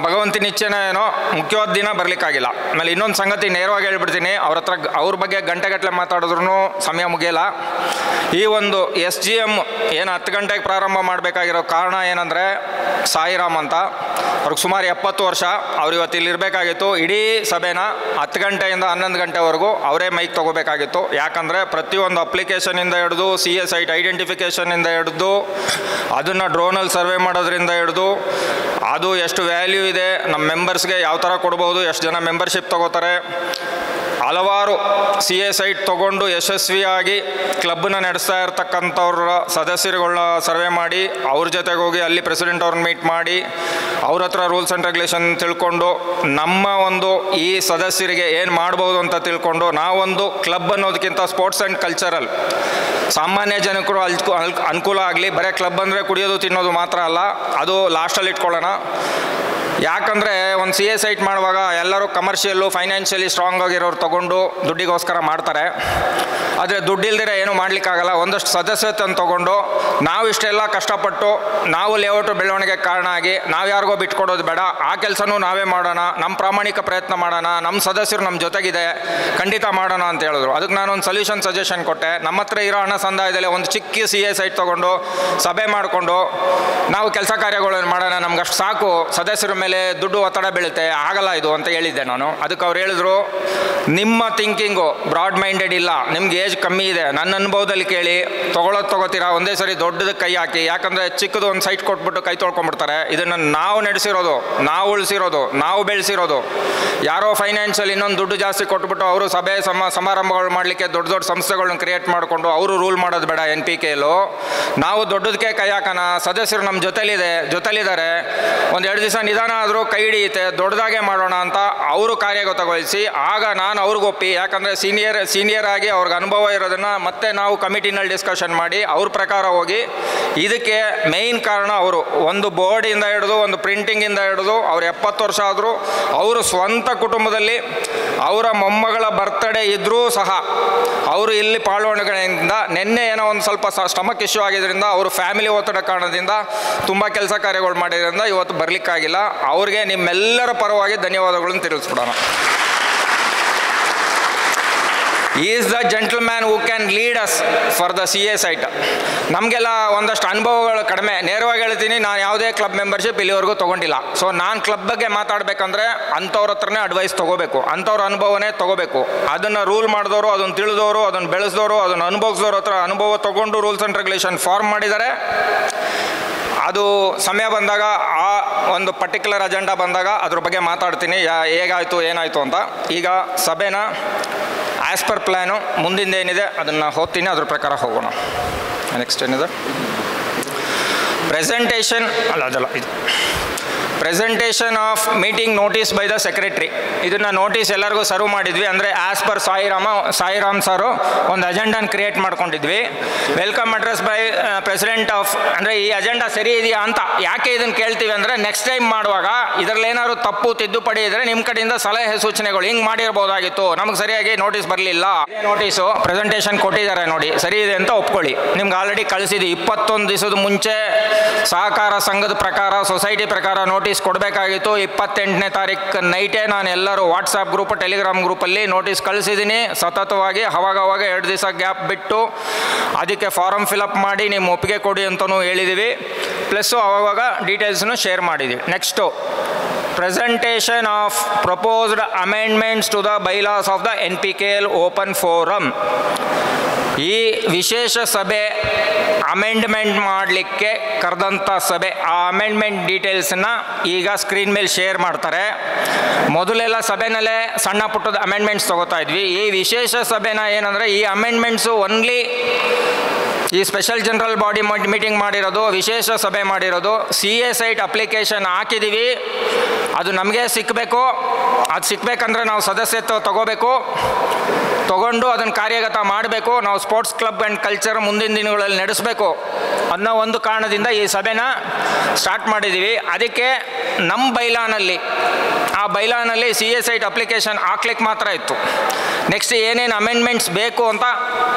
ಭಗವಂತನ ಇಚ್ಛೆನ ಏನೋ ಮುಖ್ಯವಾದ ದಿನ ಬರಲಿಕ್ಕಾಗಿಲ್ಲ. ಆಮೇಲೆ ಇನ್ನೊಂದು ಸಂಗತಿ ನೇರವಾಗಿ ಹೇಳ್ಬಿಡ್ತೀನಿ, ಅವ್ರ ಬಗ್ಗೆ ಗಂಟೆಗಟ್ಟಲೆ ಮಾತಾಡಿದ್ರೂ ಸಮಯ ಮುಗಿಯಲ್ಲ. ಈ ಒಂದು SGM ಏನು 10 ಗಂಟೆಗೆ ಪ್ರಾರಂಭ ಮಾಡಬೇಕಾಗಿರೋ ಕಾರಣ ಏನಂದರೆ, ಸಾಯಿರಾಮ್ ಅಂತ, ಅವ್ರಿಗೆ ಸುಮಾರು 70 ವರ್ಷ. ಅವ್ರು ಇವತ್ತು ಇಲ್ಲಿ ಇರಬೇಕಾಗಿತ್ತು. ಇಡೀ ಸಭೆನ 10 ಗಂಟೆಯಿಂದ 11 ಗಂಟೆವರೆಗೂ ಅವರೇ ಮೈಕ್ ತೊಗೋಬೇಕಾಗಿತ್ತು. ಯಾಕಂದರೆ ಪ್ರತಿಯೊಂದು ಅಪ್ಲಿಕೇಶನಿಂದ ಹಿಡಿದು CA ಸೈಟ್ ಐಡೆಂಟಿಫಿಕೇಷನಿಂದ ಹಿಡಿದು ಅದನ್ನು ಡ್ರೋನಲ್ಲಿ ಸರ್ವೆ ಮಾಡೋದ್ರಿಂದ ಹಿಡಿದು ಅದು ಎಷ್ಟು ವ್ಯಾಲ್ಯೂ ಇದೆ, ನಮ್ಮ ಮೆಂಬರ್ಸ್ಗೆ ಯಾವ ಥರ ಕೊಡ್ಬೋದು, ಎಷ್ಟು ಜನ ಮೆಂಬರ್ಶಿಪ್ ತೊಗೋತಾರೆ, ಹಲವಾರು CA ಸೈಟ್ ತೊಗೊಂಡು ಯಶಸ್ವಿಯಾಗಿ ಕ್ಲಬ್ನ ನಡೆಸ್ತಾ ಇರ್ತಕ್ಕಂಥವ್ರ ಸದಸ್ಯರುಗಳನ್ನ ಸರ್ವೆ ಮಾಡಿ ಅವ್ರ ಜೊತೆಗೆ ಹೋಗಿ ಅಲ್ಲಿ ಪ್ರೆಸಿಡೆಂಟ್ ಅವ್ರನ್ನ ಮೀಟ್ ಮಾಡಿ ಅವ್ರ ಹತ್ರ ರೂಲ್ಸ್ ಆ್ಯಂಡ್ ರೆಗ್ಯುಲೇಷನ್ ತಿಳ್ಕೊಂಡು ನಮ್ಮ ಒಂದು ಈ ಸದಸ್ಯರಿಗೆ ಏನು ಮಾಡ್ಬೋದು ಅಂತ ತಿಳ್ಕೊಂಡು ನಾವೊಂದು ಕ್ಲಬ್ ಅನ್ನೋದಕ್ಕಿಂತ ಸ್ಪೋರ್ಟ್ಸ್ ಆ್ಯಂಡ್ ಕಲ್ಚರಲ್ ಸಾಮಾನ್ಯ ಜನಕ್ಕೂ ಅನುಕೂಲ ಆಗಲಿ. ಬರೀ ಕ್ಲಬ್ ಅಂದರೆ ಕುಡಿಯೋದು ತಿನ್ನೋದು ಮಾತ್ರ ಅಲ್ಲ, ಅದು ಲಾಸ್ಟಲ್ಲಿ ಇಟ್ಕೊಳ್ಳೋಣ. ಯಾಕಂದರೆ ಒಂದು CA ಸೈಟ್ ಮಾಡುವಾಗ ಎಲ್ಲರೂ ಕಮರ್ಷಿಯಲ್ಲು ಫೈನಾನ್ಷಿಯಲಿ ಸ್ಟ್ರಾಂಗ್ ಆಗಿರೋರು ತೊಗೊಂಡು ದುಡ್ಡಿಗೋಸ್ಕರ ಮಾಡ್ತಾರೆ. ಆದರೆ ದುಡ್ಡಿಲ್ದಿರ ಏನೂ ಮಾಡಲಿಕ್ಕಾಗಲ್ಲ. ಒಂದಷ್ಟು ಸದಸ್ಯತೆಯನ್ನು ತೊಗೊಂಡು ನಾವು ಇಷ್ಟೆಲ್ಲ ಕಷ್ಟಪಟ್ಟು ನಾವು ಲೇಔಟು ಬೆಳವಣಿಗೆ ಕಾರಣ ಆಗಿ ನಾವು ಯಾರಿಗೋ ಬಿಟ್ಕೊಡೋದು ಬೇಡ, ಆ ಕೆಲಸನೂ ನಾವೇ ಮಾಡೋಣ, ನಮ್ಮ ಪ್ರಾಮಾಣಿಕ ಪ್ರಯತ್ನ ಮಾಡೋಣ, ನಮ್ಮ ಸದಸ್ಯರು ನಮ್ಮ ಜೊತೆಗಿದೆ, ಖಂಡಿತ ಮಾಡೋಣ ಅಂತ ಹೇಳಿದ್ರು. ಅದಕ್ಕೆ ನಾನೊಂದು ಸೊಲ್ಯೂಷನ್ ಸಜೆಷನ್ ಕೊಟ್ಟೆ. ನಮ್ಮ ಹತ್ರ ಇರೋ ಹಣ ಸಂದಾಯದಲ್ಲಿ ಒಂದು ಚಿಕ್ಕ CA ಸೈಟ್ ತೊಗೊಂಡು ಸಭೆ ಮಾಡಿಕೊಂಡು ನಾವು ಕೆಲಸ ಕಾರ್ಯಗಳನ್ನು ಮಾಡೋಣ, ನಮ್ಗೆ ಅಷ್ಟು ಸಾಕು, ಸದಸ್ಯರ ಮೇಲೆ ದುಡ್ಡು ಒತ್ತಡ ಬೀಳುತ್ತೆ, ಆಗಲ್ಲ ಇದು ಅಂತ ಹೇಳಿದ್ದೆ ನಾನು. ಅದಕ್ಕೆ ಅವ್ರು ಹೇಳಿದ್ರು, ನಿಮ್ಮ ಥಿಂಕಿಂಗು ಬ್ರಾಡ್ ಮೈಂಡೆಡ್ ಇಲ್ಲ, ನಿಮ್ಗೆ ಏಜ್ ಕಮ್ಮಿ ಇದೆ, ನನ್ನ ಅನುಭವದಲ್ಲಿ ಕೇಳಿ ತೊಗೋತೀರಾ, ಒಂದೇ ಸರಿ ದೊಡ್ಡದಕ್ಕೆ ಕೈ ಹಾಕಿ. ಯಾಕಂದರೆ ಚಿಕ್ಕದು ಒಂದು ಸೈಟ್ ಕೊಟ್ಬಿಟ್ಟು ಕೈ ತೊಳ್ಕೊಂಡ್ಬಿಡ್ತಾರೆ. ಇದನ್ನು ನಾವು ನಡೆಸಿರೋದು, ನಾವು ಉಳಿಸಿರೋದು, ನಾವು ಬೆಳೆಸಿರೋದು. ಯಾರೋ ಫೈನಾನ್ಷಿಯಲ್ ಇನ್ನೊಂದು ದುಡ್ಡು ಜಾಸ್ತಿ ಕೊಟ್ಬಿಟ್ಟು ಅವರು ಸಭೆ ಸಮಾರಂಭಗಳು ಮಾಡಲಿಕ್ಕೆ ದೊಡ್ಡ ದೊಡ್ಡ ಸಂಸ್ಥೆಗಳನ್ನ ಕ್ರಿಯೇಟ್ ಮಾಡಿಕೊಂಡು ಅವರು ರೂಲ್ ಮಾಡೋದು ಬೇಡ. NPKಲು ನಾವು ದೊಡ್ಡದಕ್ಕೆ ಕೈ ಹಾಕೋಣ, ಸದಸ್ಯರು ನಮ್ಮ ಜೊತೆಲಿದ್ದಾರೆ, ಒಂದು 2 ದಿವಸ ನಿಧಾನ ಆದರೂ ಕೈ ಹಿಡಿಯುತ್ತೆ, ದೊಡ್ಡದಾಗೆ ಮಾಡೋಣ ಅಂತ ಅವರು ಕಾರ್ಯಗತಗೊಳಿಸಿ ಆಗ ನಾನು ಅವ್ರಿಗೆ ಒಪ್ಪಿ, ಯಾಕಂದರೆ ಸೀನಿಯರ್ ಆಗಿ ಅವ್ರಿಗೆ ಅನುಭವ ಇರೋದನ್ನು ಮತ್ತೆ ನಾವು ಕಮಿಟಿನಲ್ಲಿ ಡಿಸ್ಕಷನ್ ಮಾಡಿ ಅವ್ರ ಪ್ರಕಾರ ಹೋಗಿ. ಇದಕ್ಕೆ ಮೇಯ್ನ್ ಕಾರಣ ಅವರು, ಒಂದು ಬೋರ್ಡಿಂದ ಹಿಡಿದು ಒಂದು ಪ್ರಿಂಟಿಂಗಿಂದ ಹಿಡಿದು ಅವ್ರು 70 ವರ್ಷ ಆದರೂ ಅವರು ಸ್ವಂತ ಕುಟುಂಬದಲ್ಲಿ ಅವರ ಮೊಮ್ಮಗಳ ಬರ್ತ್ಡೇ ಇದ್ದರೂ ಸಹ ಅವರು ಇಲ್ಲಿ ಪಾಲ್ಗೊಳ್ಳುವಿಕೆಯಿಂದ ನಿನ್ನೆ ಏನೋ ಒಂದು ಸ್ವಲ್ಪ ಸ್ಟಮಕ್ ಇಶ್ಯೂ ಆಗಿದ್ದರಿಂದ ಅವರು ಫ್ಯಾಮಿಲಿ ಒತ್ತಡ ಕಾರಣದಿಂದ ತುಂಬ ಕೆಲಸ ಕಾರ್ಯಗಳು ಮಾಡಿದ್ರಿಂದ ಇವತ್ತು ಬರಲಿಕ್ಕಾಗಿಲ್ಲ. ಅವ್ರಿಗೆ ನಿಮ್ಮೆಲ್ಲರ ಪರವಾಗಿ ಧನ್ಯವಾದಗಳನ್ನು ತಿಳಿಸ್ಬಿಡೋಣ. He is the gentleman who can lead us for the CA site. ನಮಗೆಲ್ಲ ಒಂದಷ್ಟು ಅನುಭವಗಳು ಕಡಿಮೆ. ನೇರವಾಗಿ ಹೇಳ್ತೀನಿ, ನಾನು ಯಾವುದೇ ಕ್ಲಬ್ ಮೆಂಬರ್ಶಿಪ್ ಇಲ್ಲಿವರೆಗೂ ತೊಗೊಂಡಿಲ್ಲ. ಸೊ ನಾನು ಕ್ಲಬ್ ಬಗ್ಗೆ ಮಾತಾಡಬೇಕಂದ್ರೆ ಅಂಥವ್ರ ಹತ್ರನೇ ಅಡ್ವೈಸ್ ತೊಗೋಬೇಕು, ಅಂಥವ್ರ ಅನುಭವನೇ ತೊಗೋಬೇಕು. ಅದನ್ನು ರೂಲ್ ಮಾಡಿದವರು, ಅದನ್ನು ತಿಳಿದವರು, ಅದನ್ನು ಬೆಳೆಸಿದವರು, ಅದನ್ನು ಅನುಭವಿಸಿದವ್ರ ಹತ್ರ ಅನುಭವ ತೊಗೊಂಡು ರೂಲ್ಸ್ ಆ್ಯಂಡ್ ರೆಗ್ಯುಲೇಷನ್ ಫಾರ್ಮ್ ಮಾಡಿದ್ದಾರೆ. ಅದು ಸಮಯ ಬಂದಾಗ, ಆ ಒಂದು ಪರ್ಟಿಕ್ಯುಲರ್ ಅಜೆಂಡಾ ಬಂದಾಗ ಅದ್ರ ಬಗ್ಗೆ ಮಾತಾಡ್ತೀನಿ, ಹೇಗಾಯಿತು ಏನಾಯಿತು ಅಂತ. ಈಗ ಸಭೆನ ಆ್ಯಸ್ ಪರ್ ಪ್ಲ್ಯಾನು ಮುಂದಿಂದ ಏನಿದೆ ಅದನ್ನು ಓದ್ತೀನಿ, ಅದ್ರ ಪ್ರಕಾರ ಹೋಗೋಣ. ನೆಕ್ಸ್ಟ್ ಏನಿದೆ, ಪ್ರೆಸೆಂಟೇಷನ್ ಇದು presentation of meeting notice by the secretary. ಇದನ್ನು ನೋಟಿಸ್ ಎಲ್ಲರಿಗೂ ಸರ್ವ್ ಮಾಡಿದ್ವಿ. ಅಂದರೆ ಆ್ಯಸ್ ಪರ್ ಸಾಯಿರಾಮ್ ಸರು ಒಂದು ಅಜೆಂಡಾನ ಕ್ರಿಯೇಟ್ ಮಾಡ್ಕೊಂಡಿದ್ವಿ. Welcome address by president of, ಅಂದರೆ ಈ ಅಜೆಂಡಾ ಸರಿ ಇದೆಯಾ ಅಂತ. ಯಾಕೆ ಇದನ್ನು ಕೇಳ್ತೀವಿ ಅಂದರೆ, ನೆಕ್ಸ್ಟ್ ಟೈಮ್ ಮಾಡುವಾಗ ಇದರಲ್ಲಿ ಏನಾದ್ರು ತಪ್ಪು ತಿದ್ದುಪಡಿ ಇದ್ದರೆ ನಿಮ್ಮ ಕಡೆಯಿಂದ ಸಲಹೆ ಸೂಚನೆಗಳು, ಹಿಂಗೆ ಮಾಡಿರ್ಬೋದಾಗಿತ್ತು, ನಮಗೆ ಸರಿಯಾಗಿ ನೋಟಿಸ್ ಬರಲಿಲ್ಲ, ನೋಟಿಸು ಪ್ರೆಸೆಂಟೇಷನ್ ಕೊಟ್ಟಿದ್ದಾರೆ ನೋಡಿ, ಸರಿ ಇದೆ ಅಂತ ಒಪ್ಕೊಳ್ಳಿ. ನಿಮ್ಗೆ ಆಲ್ರೆಡಿ ಕಳಿಸಿದ್ವಿ. 21 ದಿವಸದ ಮುಂಚೆ ಸಹಕಾರ ಸಂಘದ ಪ್ರಕಾರ, ಸೊಸೈಟಿ ಪ್ರಕಾರ ನೋಟಿಸ್ ಕೊಡಬೇಕಾಗಿತ್ತು. 28ನೇ ತಾರೀಕು ನೈಟೇ ನಾನು ಎಲ್ಲರೂ ವಾಟ್ಸಪ್ ಗ್ರೂಪ್, ಟೆಲಿಗ್ರಾಮ್ ಗ್ರೂಪಲ್ಲಿ ನೋಟಿಸ್ ಕಳಿಸಿದ್ದೀನಿ. ಸತತವಾಗಿ ಅವಾಗವಾಗ 2 ದಿವಸ ಗ್ಯಾಪ್ ಬಿಟ್ಟು ಅದಕ್ಕೆ ಫಾರಮ್ ಫಿಲಪ್ ಮಾಡಿ ನಿಮ್ಮ ಒಪ್ಪಿಗೆ ಕೊಡಿ ಅಂತಲೂ ಹೇಳಿದ್ದೀವಿ. ಪ್ಲಸ್ಸು ಅವಾಗ ಡೀಟೇಲ್ಸ್ನು ಶೇರ್ ಮಾಡಿದ್ದೀವಿ. Next, presentation of proposed amendments to the bylaws of the NPKL open forum. ಈ ವಿಶೇಷ ಸಭೆ ಅಮೆಂಡ್ಮೆಂಟ್ ಮಾಡಲಿಕ್ಕೆ ಕರೆದಂಥ ಸಭೆ. ಆ ಅಮೆಂಡ್ಮೆಂಟ್ ಡೀಟೇಲ್ಸನ್ನ ಈಗ ಸ್ಕ್ರೀನ್ ಮೇಲೆ ಶೇರ್ ಮಾಡ್ತಾರೆ. ಮೊದಲೆಲ್ಲ ಸಭೆನಲ್ಲೇ ಸಣ್ಣ ಪುಟ್ಟದ ಅಮೆಂಡ್ಮೆಂಟ್ಸ್ ತೊಗೋತಾ ಇದ್ವಿ. ಈ ವಿಶೇಷ ಸಭೆನ ಏನಂದರೆ, ಈ ಅಮೆಂಡ್ಮೆಂಟ್ಸು ಓನ್ಲಿ ಈ ಸ್ಪೆಷಲ್ ಜನರಲ್ ಬಾಡಿ ಮೀಟಿಂಗ್ ಮಾಡಿರೋದು, ವಿಶೇಷ ಸಭೆ ಮಾಡಿರೋದು. CA ಸೈಟ್ ಅಪ್ಲಿಕೇಶನ್ ಹಾಕಿದ್ದೀವಿ, ಅದು ನಮಗೆ ಸಿಕ್ಕಬೇಕು. ಅದು ಸಿಕ್ಕಬೇಕಂದ್ರೆ ನಾವು ಸದಸ್ಯತ್ವ ತೊಗೊಂಡು ಅದನ್ನು ಕಾರ್ಯಗತ ಮಾಡಬೇಕು. ನಾವು ಸ್ಪೋರ್ಟ್ಸ್ ಕ್ಲಬ್ ಆ್ಯಂಡ್ ಕಲ್ಚರ್ ಮುಂದಿನ ದಿನಗಳಲ್ಲಿ ನಡೆಸಬೇಕು. ಅನ್ನೋ ಒಂದು ಕಾರಣದಿಂದ ಈ ಸಭೆನ ಸ್ಟಾರ್ಟ್ ಮಾಡಿದ್ದೀವಿ. ಅದಕ್ಕೆ ನಮ್ಮ ಬೈಲಾನಲ್ಲಿ, ಆ ಬೈಲಾನಲ್ಲಿ CS ಐಟ್ ಅಪ್ಲಿಕೇಶನ್ ಹಾಕ್ಲಿಕ್ಕೆ ಮಾತ್ರ ಇತ್ತು. ನೆಕ್ಸ್ಟ್ ಏನೇನು ಅಮೆಂಡ್ಮೆಂಟ್ಸ್ ಬೇಕು ಅಂತ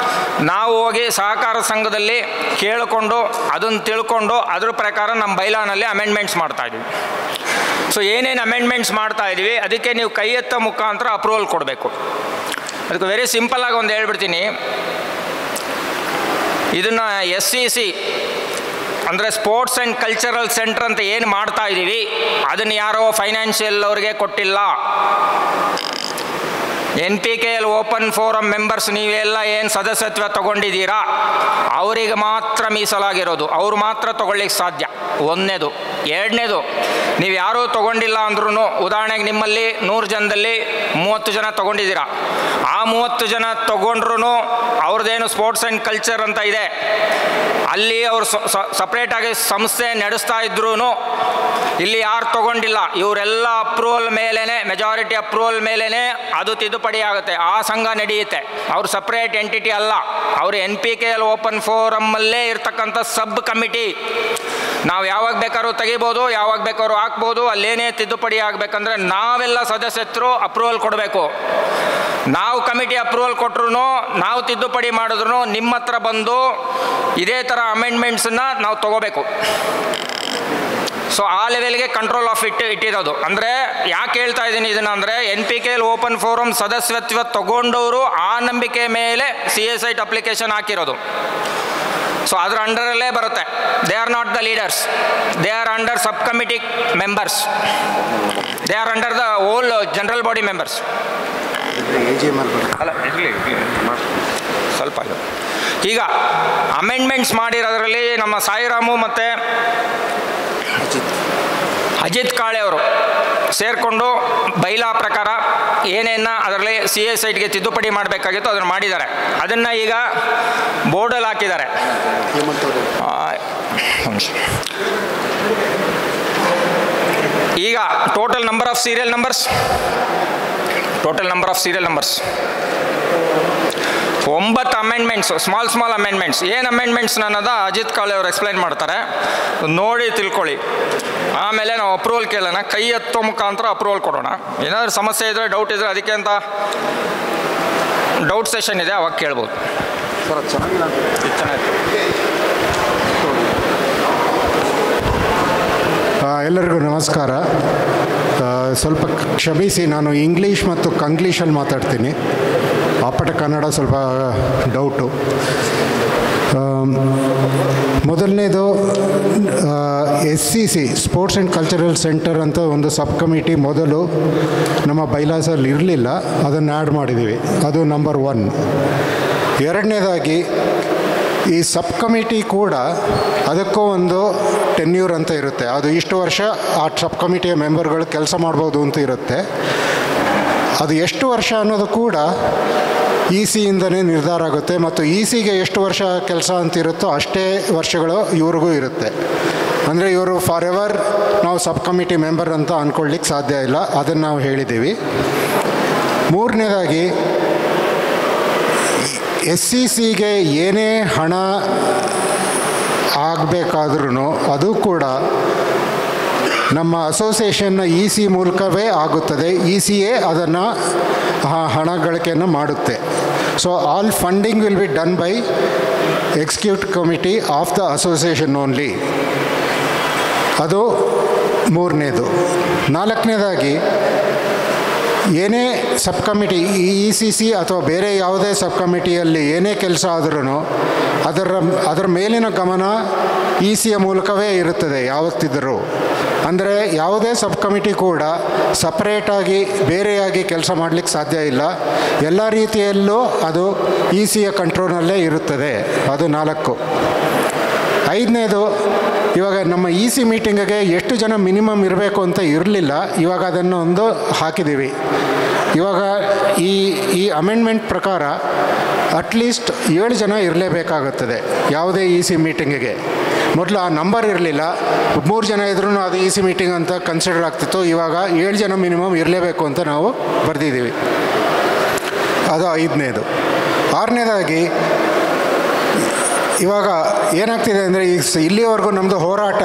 ನಾವು ಹೋಗಿ ಸಹಕಾರ ಸಂಘದಲ್ಲಿ ಕೇಳಿಕೊಂಡು ಅದನ್ನು ತಿಳ್ಕೊಂಡು ಅದ್ರ ಪ್ರಕಾರ ನಮ್ಮ ಬೈಲಾನಲ್ಲಿ ಅಮೆಂಡ್ಮೆಂಟ್ಸ್ ಮಾಡ್ತಾಯಿದ್ವಿ. ಸೊ ಏನೇನು ಅಮೆಂಡ್ಮೆಂಟ್ಸ್ ಮಾಡ್ತಾಯಿದ್ವಿ ಅದಕ್ಕೆ ನೀವು ಕೈ ಎತ್ತ ಮುಖಾಂತರ ಅಪ್ರೂವಲ್ ಕೊಡಬೇಕು. ಅದಕ್ಕೆ ವೆರಿ ಸಿಂಪಲ್ಲಾಗಿ ಒಂದು ಹೇಳ್ಬಿಡ್ತೀನಿ. ಇದನ್ನು SCC ಅಂದರೆ ಸ್ಪೋರ್ಟ್ಸ್ ಆ್ಯಂಡ್ ಕಲ್ಚರಲ್ ಸೆಂಟರ್ ಅಂತ ಏನು ಮಾಡ್ತಾ ಇದ್ದೀವಿ ಅದನ್ನು ಯಾರೋ ಫೈನಾನ್ಷಿಯಲ್ ಅವ್ರಿಗೆ ಕೊಟ್ಟಿಲ್ಲ. NPKL ಓಪನ್ ಫೋರಮ್ ಮೆಂಬರ್ಸ್ ನೀವೆಲ್ಲ ಏನು ಸದಸ್ಯತ್ವ ತೊಗೊಂಡಿದ್ದೀರಾ ಅವರಿಗೆ ಮಾತ್ರ ಮೀಸಲಾಗಿರೋದು, ಅವ್ರು ಮಾತ್ರ ತೊಗೊಳ್ಳಿಕ್ಕೆ ಸಾಧ್ಯ. ಒಂದನೇದು. ಎರಡನೇದು, ನೀವು ಯಾರೂ ತೊಗೊಂಡಿಲ್ಲ ಅಂದ್ರೂ, ಉದಾಹರಣೆಗೆ ನಿಮ್ಮಲ್ಲಿ 100 ಜನದಲ್ಲಿ 30 ಜನ ತೊಗೊಂಡಿದ್ದೀರಾ, ಆ 30 ಜನ ತೊಗೊಂಡ್ರೂ ಅವ್ರದ್ದೇನು ಸ್ಪೋರ್ಟ್ಸ್ ಆ್ಯಂಡ್ ಕಲ್ಚರ್ ಅಂತ ಇದೆ, ಅಲ್ಲಿ ಅವರು ಸಪ್ರೇಟಾಗಿ ಸಂಸ್ಥೆ ನಡೆಸ್ತಾ ಇದ್ರೂ ಇಲ್ಲಿ ಯಾರು ತೊಗೊಂಡಿಲ್ಲ ಇವರೆಲ್ಲ ಅಪ್ರೂವಲ್ ಮೇಲೇ, ಮೆಜಾರಿಟಿ ಅಪ್ರೂವಲ್ ಮೇಲೇ ಅದು ತಿದ್ದುಪಡಿ ಆಗುತ್ತೆ, ಆ ಸಂಘ ನಡೆಯುತ್ತೆ. ಅವರು ಸಪ್ರೇಟ್ ಎಂಟಿಟಿ ಅಲ್ಲ, ಅವರು NPKL ಓಪನ್ ಫೋರಮ್ಮಲ್ಲೇ ಇರ್ತಕ್ಕಂಥ ಸಬ್ ಕಮಿಟಿ. ನಾವು ಯಾವಾಗ ಬೇಕಾದ್ರೂ ತೆಗಿಬೋದು, ಯಾವಾಗ ಬೇಕಾದ್ರೂ ಹಾಕ್ಬೋದು. ಅಲ್ಲೇನೇ ತಿದ್ದುಪಡಿ ಆಗಬೇಕಂದ್ರೆ ನಾವೆಲ್ಲ ಸದಸ್ಯರು ಅಪ್ರೂವಲ್ ಕೊಡಬೇಕು. ನಾವು ಕಮಿಟಿ ಅಪ್ರೂವಲ್ ಕೊಟ್ಟರು, ನಾವು ತಿದ್ದುಪಡಿ ಮಾಡಿದ್ರು ನಿಮ್ಮ ಹತ್ರ ಬಂದು ಇದೇ ಥರ ಅಮೆಂಡ್ಮೆಂಟ್ಸನ್ನು ನಾವು ತೊಗೋಬೇಕು. ಸೊ ಆ ಲೆವೆಲ್ಗೆ ಕಂಟ್ರೋಲ್ ಆಫ್ ಇಟ್ಟಿರೋದು. ಅಂದರೆ ಯಾಕೆ ಹೇಳ್ತಾ ಇದ್ದೀನಿ ಇದನ್ನು ಅಂದರೆ NPKL ಓಪನ್ ಫೋರಮ್ ಸದಸ್ಯತ್ವ ತೊಗೊಂಡವರು ಆ ನಂಬಿಕೆ ಮೇಲೆ CS ಐಟ್ ಅಪ್ಲಿಕೇಶನ್ ಹಾಕಿರೋದು. ಸೊ ಅದರ ಅಂಡರಲ್ಲೇ ಬರುತ್ತೆ. They are not the leaders, they are under sub committee members, they are under the whole general body members. ಅಲ್ಲ ಸ್ವಲ್ಪ ಈಗ ಅಮೆಂಡ್ಮೆಂಟ್ಸ್ ಮಾಡಿರೋದ್ರಲ್ಲಿ ನಮ್ಮ ಸಾಯಿರಾಮು ಮತ್ತು ಅಜಿತ್ ಕಾಳೆ ಅವರು ಸೇರಿಕೊಂಡು ಬೈಲಾ ಪ್ರಕಾರ ಏನೇನು ಅದರಲ್ಲಿ CS ಐಟ್ಗೆ ತಿದ್ದುಪಡಿ ಮಾಡಬೇಕಾಗಿತ್ತು ಅದನ್ನು ಮಾಡಿದ್ದಾರೆ. ಅದನ್ನು ಈಗ ಬೋರ್ಡಲ್ಲಿ ಹಾಕಿದ್ದಾರೆ. ಈಗ total number of serial numbers 9 amendments, small amendments. ಏನು ಅಮೆಂಡ್ಮೆಂಟ್ಸ್ ಅನ್ನೋದು ಅಜಿತ್ ಕಾಳೆ ಅವರು ಎಕ್ಸ್ಪ್ಲೈನ್ ಮಾಡ್ತಾರೆ, ನೋಡಿ ತಿಳ್ಕೊಳ್ಳಿ. ಆಮೇಲೆ ನಾವು ಅಪ್ರೂವಲ್ ಕೇಳೋಣ, ಕೈ ಎತ್ತೋ ಮುಖಾಂತರ ಅಪ್ರೂವಲ್ ಕೊಡೋಣ. ಏನಾದರೂ ಸಮಸ್ಯೆ ಇದ್ದರೆ, ಡೌಟ್ ಇದ್ದರೆ, ಅದಕ್ಕೆ ಅಂತ ಡೌಟ್ ಸೆಷನ್ ಇದೆ, ಅವಾಗ ಕೇಳ್ಬೋದು. ಎಲ್ಲರಿಗೂ ನಮಸ್ಕಾರ. ಸ್ವಲ್ಪ ಕ್ಷಮಿಸಿ, ನಾನು ಇಂಗ್ಲೀಷ್ ಮತ್ತು ಕಂಗ್ಲೀಷಲ್ಲಿ ಮಾತಾಡ್ತೀನಿ. ಅಪ್ಪಟ ಕನ್ನಡ ಸ್ವಲ್ಪ ಡೌಟು. ಮೊದಲನೇದು SCC sports and cultural centre ಅಂತ ಒಂದು ಸಬ್ ಕಮಿಟಿ ಮೊದಲು ನಮ್ಮ ಬೈಲಾಸಲ್ಲಿ ಇರಲಿಲ್ಲ, ಅದನ್ನು ಆ್ಯಡ್ ಮಾಡಿದ್ದೀವಿ. ಅದು ನಂಬರ್ 1. ಎರಡನೇದಾಗಿ ಈ ಸಬ್ ಕಮಿಟಿ ಕೂಡ ಅದಕ್ಕೂ ಒಂದು ಟೆನ್ಯೂರ್ ಅಂತ ಇರುತ್ತೆ. ಅದು ಇಷ್ಟು ವರ್ಷ ಆ ಸಬ್ ಕಮಿಟಿಯ ಮೆಂಬರ್ಗಳು ಕೆಲಸ ಮಾಡ್ಬೋದು ಅಂತ ಇರುತ್ತೆ. ಅದು ಎಷ್ಟು ವರ್ಷ ಅನ್ನೋದು ಕೂಡ ECಯಿಂದನೇ ನಿರ್ಧಾರ ಆಗುತ್ತೆ. ಮತ್ತು ECಗೆ ಎಷ್ಟು ವರ್ಷ ಕೆಲಸ ಅಂತಿರುತ್ತೋ ಅಷ್ಟೇ ವರ್ಷಗಳು ಇವ್ರಿಗೂ ಇರುತ್ತೆ. ಅಂದರೆ ಇವರು ಫಾರ್ ಎವರ್ ನಾವು ಸಬ್ ಕಮಿಟಿ ಮೆಂಬರ್ ಅಂತ ಅಂದ್ಕೊಳ್ಳಿಕ್ಕೆ ಸಾಧ್ಯ ಇಲ್ಲ, ಅದನ್ನು ನಾವು ಹೇಳಿದ್ದೀವಿ. ಮೂರನೇದಾಗಿ SCCಗೆ ಏನೇ ಹಣ ಆಗಬೇಕಾದ್ರೂ ಅದು ಕೂಡ ನಮ್ಮ ಅಸೋಸಿಯೇಷನ್ನ EC ಮೂಲಕವೇ ಆಗುತ್ತದೆ. ECಯೇ ಅದನ್ನು ಹಣ ಗಳಿಕೆಯನ್ನು ಮಾಡುತ್ತೆ. So all funding will be done by executive committee of the association only. ಅದು ಮೂರನೇದು. ನಾಲ್ಕನೇದಾಗಿ ಏನೇ ಸಬ್ ಕಮಿಟಿ ECC ಅಥವಾ ಬೇರೆ ಯಾವುದೇ ಸಬ್ ಕಮಿಟಿಯಲ್ಲಿ ಏನೇ ಕೆಲಸ ಆದ್ರೂ ಅದರ ಮೇಲಿನ ಗಮನ ECಯ ಮೂಲಕವೇ ಇರುತ್ತದೆ ಯಾವತ್ತಿದ್ದರೂ. ಅಂದರೆ ಯಾವುದೇ ಸಬ್ ಕಮಿಟಿ ಕೂಡ ಸಪ್ರೇಟಾಗಿ ಬೇರೆಯಾಗಿ ಕೆಲಸ ಮಾಡಲಿಕ್ಕೆ ಸಾಧ್ಯ ಇಲ್ಲ. ಎಲ್ಲ ರೀತಿಯಲ್ಲೂ ಅದು ECಯ ಕಂಟ್ರೋಲ್ನಲ್ಲೇ ಇರುತ್ತದೆ. ಅದು 4. ಐದನೇದು, ಇವಾಗ ನಮ್ಮ EC ಮೀಟಿಂಗಿಗೆ ಎಷ್ಟು ಜನ ಮಿನಿಮಮ್ ಇರಬೇಕು ಅಂತ ಇರಲಿಲ್ಲ, ಇವಾಗ ಅದನ್ನು ಒಂದು ಹಾಕಿದ್ದೀವಿ. ಇವಾಗ ಈ ಅಮೆಂಡ್ಮೆಂಟ್ ಪ್ರಕಾರ ಅಟ್ಲೀಸ್ಟ್ 7 ಜನ ಇರಲೇಬೇಕಾಗುತ್ತದೆ ಯಾವುದೇ EC ಮೀಟಿಂಗಿಗೆ. ಮೊದಲು ಆ ನಂಬರ್ ಇರಲಿಲ್ಲ, 3 ಜನ ಇದ್ರೂ ಅದು EC ಮೀಟಿಂಗ್ ಅಂತ ಕನ್ಸಿಡರ್ ಆಗ್ತಿತ್ತು. ಇವಾಗ 7 ಜನ ಮಿನಿಮಮ್ ಇರಲೇಬೇಕು ಅಂತ ನಾವು ಬರೆದಿದ್ದೀವಿ. ಅದು 5ನೇದು. 6ನೇದಾಗಿ ಇವಾಗ ಏನಾಗ್ತಿದೆ ಅಂದರೆ ಇಲ್ಲಿವರೆಗೂ ನಮ್ಮದು ಹೋರಾಟ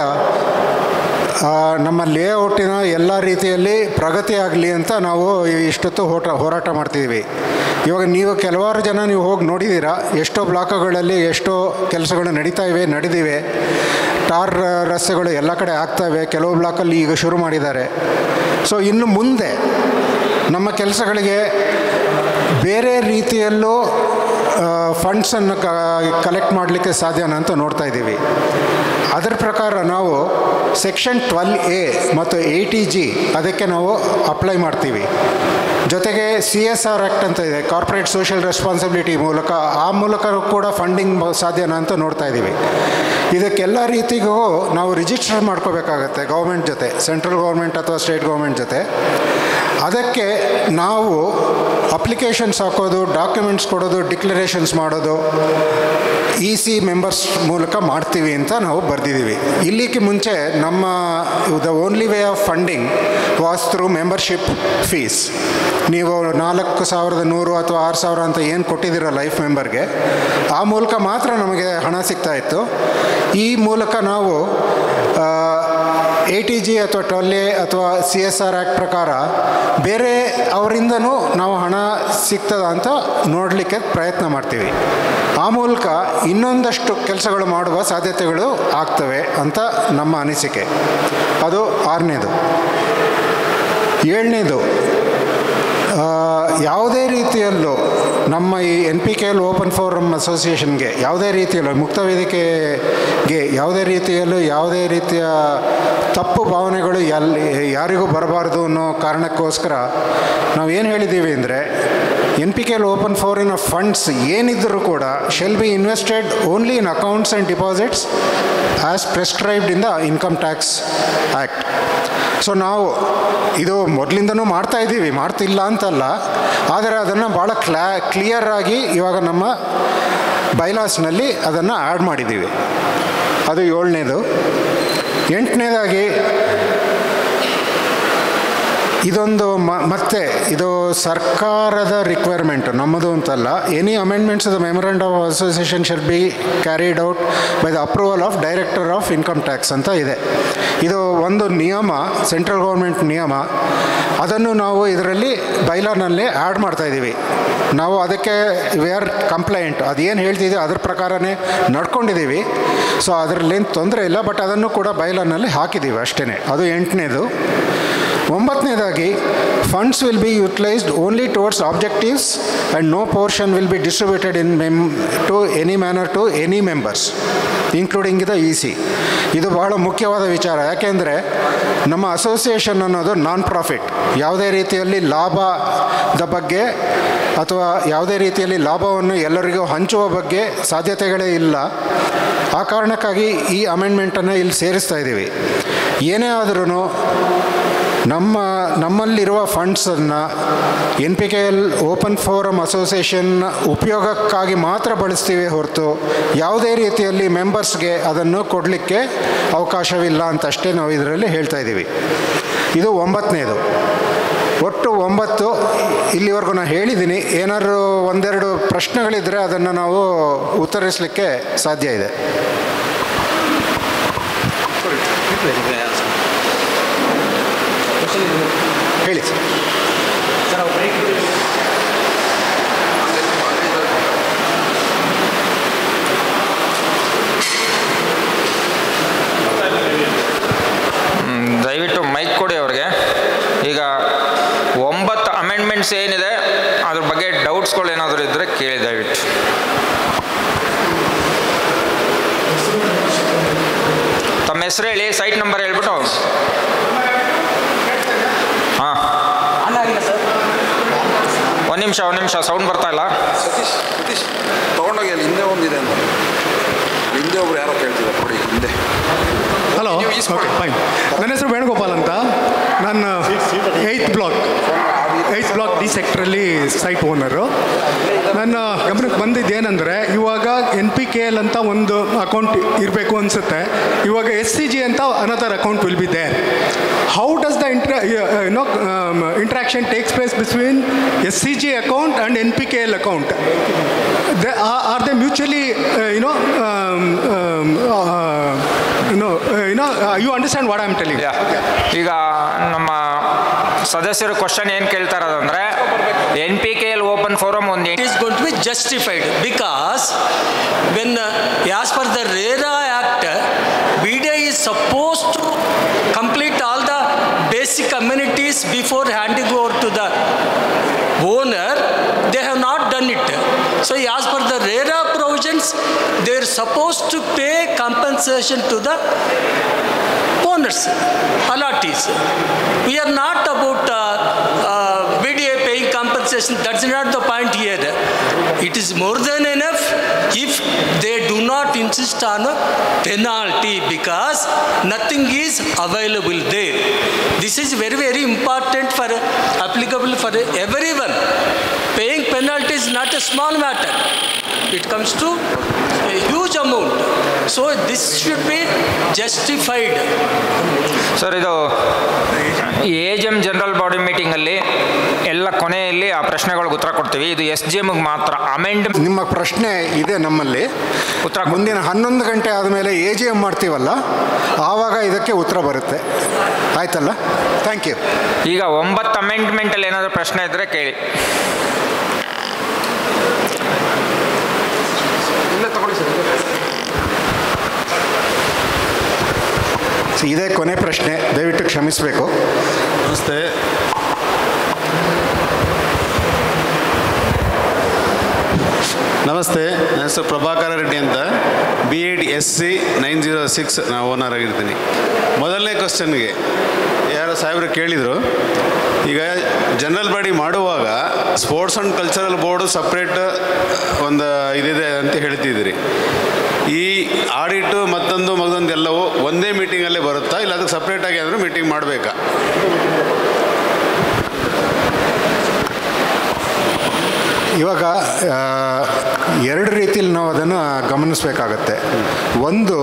ನಮ್ಮ ಲೇಔಟಿನ ಎಲ್ಲ ರೀತಿಯಲ್ಲಿ ಪ್ರಗತಿ ಆಗಲಿ ಅಂತ ನಾವು ಇಷ್ಟೊತ್ತು ಹೋರಾಟ ಮಾಡ್ತಿದ್ದೀವಿ. ಇವಾಗ ನೀವು ಕೆಲವಾರು ಜನ ನೀವು ಹೋಗಿ ನೋಡಿದ್ದೀರಾ, ಎಷ್ಟೋ ಬ್ಲಾಕ್ಗಳಲ್ಲಿ ಎಷ್ಟೋ ಕೆಲಸಗಳು ನಡೆದಿವೆ. ಟಾರ್ ರಸ್ತೆಗಳು ಎಲ್ಲ ಕಡೆ ಆಗ್ತವೆ, ಕೆಲವು ಬ್ಲಾಕಲ್ಲಿ ಈಗ ಶುರು ಮಾಡಿದ್ದಾರೆ. ಸೊ ಇನ್ನು ಮುಂದೆ ನಮ್ಮ ಕೆಲಸಗಳಿಗೆ ಬೇರೆ ರೀತಿಯಲ್ಲೂ ಫಂಡ್ಸನ್ನು ಕಲೆಕ್ಟ್ ಮಾಡಲಿಕ್ಕೆ ಸಾಧ್ಯನಾ ಅಂತ ನೋಡ್ತಾ ಇದ್ದೀವಿ. ಅದರ ಪ್ರಕಾರ ನಾವು ಸೆಕ್ಷನ್ 12A ಮತ್ತು 80G ಅದಕ್ಕೆ ನಾವು ಅಪ್ಲೈ ಮಾಡ್ತೀವಿ. ಜೊತೆಗೆ CSR ಆ್ಯಕ್ಟ್ ಅಂತ ಇದೆ, ಕಾರ್ಪೊರೇಟ್ ಸೋಷಿಯಲ್ ರೆಸ್ಪಾನ್ಸಿಬಿಲಿಟಿ ಮೂಲಕ, ಆ ಮೂಲಕ ಕೂಡ ಫಂಡಿಂಗ್ ಸಾಧ್ಯನಾ ಅಂತ ನೋಡ್ತಾ ಇದ್ದೀವಿ. ಇದಕ್ಕೆಲ್ಲ ರೀತಿಗೂ ನಾವು ರಿಜಿಸ್ಟರ್ ಮಾಡ್ಕೋಬೇಕಾಗತ್ತೆ ಗೌರ್ಮೆಂಟ್ ಜೊತೆ, ಸೆಂಟ್ರಲ್ ಗೌರ್ಮೆಂಟ್ ಅಥವಾ ಸ್ಟೇಟ್ ಗೌರ್ಮೆಂಟ್ ಜೊತೆ. ಅದಕ್ಕೆ ನಾವು ಅಪ್ಲಿಕೇಶನ್ಸ್ ಹಾಕೋದು, ಡಾಕ್ಯುಮೆಂಟ್ಸ್ ಕೊಡೋದು, ಡಿಕ್ಲರೇಷನ್ಸ್ ಮಾಡೋದು EC ಮೆಂಬರ್ಸ್ ಮೂಲಕ ಮಾಡ್ತೀವಿ ಅಂತ ನಾವು ಬರೆದಿದ್ದೀವಿ. ಇಲ್ಲಿಗೆ ಮುಂಚೆ ನಮ್ಮ the only way of funding was through membership fees. ನೀವು 4,100 ಅಥವಾ 6,000 ಅಂತ ಏನು ಕೊಟ್ಟಿದ್ದೀರ ಲೈಫ್ ಮೆಂಬರ್ಗೆ, ಆ ಮೂಲಕ ಮಾತ್ರ ನಮಗೆ ಹಣ ಸಿಗ್ತಾಯಿತ್ತು. ಈ ಮೂಲಕ ನಾವು 80G ಅಥವಾ 12A ಅಥವಾ CSR ಆ್ಯಕ್ಟ್ ಪ್ರಕಾರ ಬೇರೆ ಅವರಿಂದನೂ ನಾವು ಹಣ ಸಿಗ್ತದ ಅಂತ ನೋಡಲಿಕ್ಕೆ ಪ್ರಯತ್ನ ಮಾಡ್ತೀವಿ. ಆ ಮೂಲಕ ಇನ್ನೊಂದಷ್ಟು ಕೆಲಸಗಳು ಮಾಡುವ ಸಾಧ್ಯತೆಗಳು ಆಗ್ತವೆ ಅಂತ ನಮ್ಮ ಅನಿಸಿಕೆ. ಅದು 6ನೇದು. 7ನೇದು, ಯಾವುದೇ ರೀತಿಯಲ್ಲೂ ನಮ್ಮ ಈ NPKL ಓಪನ್ ಫೋರಮ್ ಅಸೋಸಿಯೇಷನ್ಗೆ ಯಾವುದೇ ರೀತಿಯಲ್ಲೂ, ಮುಕ್ತ ವೇದಿಕೆಗೆ ಯಾವುದೇ ರೀತಿಯಲ್ಲೂ ಯಾವುದೇ ರೀತಿಯ ತಪ್ಪು ಭಾವನೆಗಳು ಯಾರಿಗೂ ಬರಬಾರ್ದು ಅನ್ನೋ ಕಾರಣಕ್ಕೋಸ್ಕರ ನಾವು ಏನು ಹೇಳಿದ್ದೀವಿ ಅಂದರೆ, NPKL ಓಪನ್ ಫೋರಿನ ಫಂಡ್ಸ್ ಏನಿದ್ದರೂ ಕೂಡ shall be invested only in accounts and deposits as prescribed in the income tax act. So ನಾವು ಇದು ಮೊದಲಿಂದನೂ ಮಾಡ್ತಾಯಿದ್ದೀವಿ, ಮಾಡ್ತಿಲ್ಲ ಅಂತಲ್ಲ, ಆದರೆ ಅದನ್ನು ಭಾಳ ಕ್ಲಿಯರ್ ಆಗಿ ಇವಾಗ ನಮ್ಮ ಬೈಲಾಸ್ನಲ್ಲಿ ಅದನ್ನು ಆ್ಯಡ್ ಮಾಡಿದ್ದೀವಿ. ಅದು 7ನೇದು. 8ನೇದಾಗಿ ಇದೊಂದು ಮತ್ತೆ ಇದು ಸರ್ಕಾರದ ರಿಕ್ವೈರ್ಮೆಂಟು, ನಮ್ಮದು ಅಂತಲ್ಲ. Any amendments the memorandum of association shall be carried out by the approval of director of income tax ಅಂತ ಇದೆ. ಇದು ಒಂದು ನಿಯಮ, ಸೆಂಟ್ರಲ್ ಗೌರ್ಮೆಂಟ್ ನಿಯಮ. ಅದನ್ನು ನಾವು ಇದರಲ್ಲಿ ಬೈಲಾನಲ್ಲಿ ಆ್ಯಡ್ ಮಾಡ್ತಾಯಿದ್ದೀವಿ. ನಾವು ಅದಕ್ಕೆ ವಿ ಆರ್ ಕಂಪ್ಲೈಂಟ್, ಅದೇನು ಹೇಳ್ತಿದ್ದೀವಿ ಅದ್ರ ಪ್ರಕಾರನೇ ನಡ್ಕೊಂಡಿದ್ದೀವಿ. ಸೊ ಅದರಲ್ಲೇನು ತೊಂದರೆ ಇಲ್ಲ, ಬಟ್ ಅದನ್ನು ಕೂಡ ಬೈಲಾನಲ್ಲಿ ಹಾಕಿದ್ದೀವಿ ಅಷ್ಟೇ. ಅದು 8ನೇದು. 9ನೇದಾಗಿ, funds will be utilised only towards objectives and no portion will be distributed to any manner to any members including the EC. ಇದು ಬಹಳ ಮುಖ್ಯವಾದ ವಿಚಾರ. ಯಾಕೆಂದರೆ ನಮ್ಮ ಅಸೋಸಿಯೇಷನ್ ಅನ್ನೋದು ನಾನ್ ಪ್ರಾಫಿಟ್, ಯಾವುದೇ ರೀತಿಯಲ್ಲಿ ಲಾಭದ ಬಗ್ಗೆ ಅಥವಾ ಯಾವುದೇ ರೀತಿಯಲ್ಲಿ ಲಾಭವನ್ನು ಎಲ್ಲರಿಗೂ ಹಂಚುವ ಬಗ್ಗೆ ಸಾಧ್ಯತೆಗಳೇ ಇಲ್ಲ. ಆ ಕಾರಣಕ್ಕಾಗಿ ಈ ಅಮೆಂಡ್ಮೆಂಟನ್ನು ಇಲ್ಲಿ ಸೇರಿಸ್ತಾ ಇದ್ದೀವಿ. ಏನೇ ಆದ್ರೂ ನಮ್ಮಲ್ಲಿರುವ ಫಂಡ್ಸನ್ನು NPKL ಓಪನ್ ಫೋರಮ್ ಅಸೋಸಿಯೇಷನ್ ಉಪಯೋಗಕ್ಕಾಗಿ ಮಾತ್ರ ಬಳಸ್ತೀವಿ ಹೊರತು ಯಾವುದೇ ರೀತಿಯಲ್ಲಿ ಮೆಂಬರ್ಸ್ಗೆ ಅದನ್ನು ಕೊಡಲಿಕ್ಕೆ ಅವಕಾಶವಿಲ್ಲ ಅಂತಷ್ಟೇ ನಾವು ಇದರಲ್ಲಿ ಹೇಳ್ತಾ ಇದ್ದೀವಿ. ಇದು 9ನೇದು. ಒಟ್ಟು 9. ಇಲ್ಲಿವರೆಗೂ ನಾನು ಹೇಳಿದ್ದೀನಿ. ಏನಾದರೂ ಒಂದೆರಡು ಪ್ರಶ್ನೆಗಳಿದ್ದರೆ ಅದನ್ನು ನಾವು ಉತ್ತರಿಸಲಿಕ್ಕೆ ಸಾಧ್ಯ ಇದೆ. ಹೇಳಿ ಸರ್. ದಯವಿಟ್ಟು ಮೈಕ್ ಕೊಡಿ ಅವ್ರಿಗೆ. ಈಗ 9 ಅಮೆಂಡ್ಮೆಂಟ್ಸ್ ಏನಿದೆ ಅದ್ರ ಬಗ್ಗೆ ಡೌಟ್ಸ್ಗಳು ಏನಾದರೂ ಇದ್ದರೆ ಕೇಳಿ ದಯವಿಟ್ಟು. ತಮ್ಮ ಹೆಸರು ಹೇಳಿ, ಸೈಟ್ ನಂಬರ್ ಹೇಳ್ಬಿಟ್ಟು. ಹಾಂ, ಒಂದು ನಿಮಿಷ ಸೌಂಡ್ ಬರ್ತಾ ಇಲ್ಲ. ಸತೀಶ್ ತೊಗೊಂಡೋಗಿ ಅಲ್ಲಿ ಹಿಂದೆ ಒಂದಿದೆ ಅಂತ, ಹಿಂದೆ ಒಬ್ರು ಯಾರೋ ಕೇಳ್ತಿದ್ದಾರೆ ನೋಡಿ ಹಿಂದೆ. Hello, okay fine. ನನ್ನ ಹೆಸರು ವೇಣುಗೋಪಾಲ್ ಅಂತ. ನಾನು 8th ಬ್ಲಾಕ್ D ಸೆಕ್ಟ್ರಲ್ಲಿ ಸೈಟ್ ಓನರು. ನನ್ನ ಗಮನಕ್ಕೆ ಬಂದಿದ್ದೇನೆಂದರೆ, ಇವಾಗ NPKL ಅಂತ ಒಂದು ಅಕೌಂಟ್ ಇರಬೇಕು ಅನಿಸುತ್ತೆ. ಇವಾಗ SCG ಅಂತ another account will be there. how does the interaction takes place between SCG account and NPKL account? Are they mutually, you understand what I'm telling? ಈಗ ನಮ್ಮ ಸದಸ್ಯರು ಕ್ವಶನ್ ಏನು ಕೇಳ್ತಾ ಇರೋದಂದ್ರೆ NPKL ಓಪನ್ ಫೋರಮ್ ಒಂದು It is going to be justified because when as per the RERA Act, BDI is supposed to complete all the basic amenities before handing over to the owner. They have not done it. So as per the RERA provisions, they are supposed to pay compensation to the owners, allottees. We are not about BDA paying compensation. That's not the point here. It is more than enough if they do not insist on a penalty because nothing is available there. This is very, very important for applicable for everyone. Paying penalty is not a small matter. It comes to a huge amount. So this should be justified. Sir, ಇದು AGM general body ಮೀಟಿಂಗಲ್ಲಿ ಎಲ್ಲ ಕೊನೆಯಲ್ಲಿ ಆ ಪ್ರಶ್ನೆಗಳಿಗೆ ಉತ್ತರ ಕೊಡ್ತೀವಿ. ಇದು SGMಗೆ ಮಾತ್ರ amend. ನಿಮ್ಮ ಪ್ರಶ್ನೆ ಇದೆ ನಮ್ಮಲ್ಲಿ. ಉತ್ತರ ಮುಂದಿನ 11 ಗಂಟೆ ಆದಮೇಲೆ AGM ಮಾಡ್ತೀವಲ್ಲ, ಆವಾಗ ಇದಕ್ಕೆ ಉತ್ತರ ಬರುತ್ತೆ. ಆಯ್ತಲ್ಲ? Thank you. ಈಗ 9 ಅಮೆಂಡ್ಮೆಂಟಲ್ಲಿ ಏನಾದರೂ ಪ್ರಶ್ನೆ ಇದ್ದರೆ ಕೇಳಿ. ಇದೇ ಕೊನೆ ಪ್ರಶ್ನೆ, ದಯವಿಟ್ಟು ಕ್ಷಮಿಸಬೇಕು. ನಮಸ್ತೆ. ನಮಸ್ತೆ, ನನ್ನ ಹೆಸರು ಪ್ರಭಾಕರ ರೆಡ್ಡಿ ಅಂತ, B.Ed SC 906 ನಾನು ಓನರ್ ಆಗಿರ್ತೀನಿ. ಮೊದಲನೇ ಕ್ವಶನ್ಗೆ ಯಾರೋ ಸಾಹೇಬರು ಕೇಳಿದರು, ಈಗ ಜನರಲ್ ಬಾಡಿ ಮಾಡುವಾಗ sports and cultural board separate ಒಂದು ಇದಿದೆ ಅಂತ ಹೇಳ್ತಿದ್ದೀರಿ. ಈ ಆಡಿಟು ಮತ್ತೊಂದು ಎಲ್ಲವೂ ಒಂದೇ ಮೀಟಿಂಗಲ್ಲೇ ಬರುತ್ತಾ, ಇಲ್ಲ ಅದಕ್ಕೆ ಸಪ್ರೇಟಾಗಿ ಆದರೂ ಮೀಟಿಂಗ್ ಮಾಡಬೇಕಾ? ಇವಾಗ ಎರಡು ರೀತಿಯಲ್ಲಿ ನಾವು ಅದನ್ನು ಗಮನಿಸಬೇಕಾಗತ್ತೆ. ಒಂದು,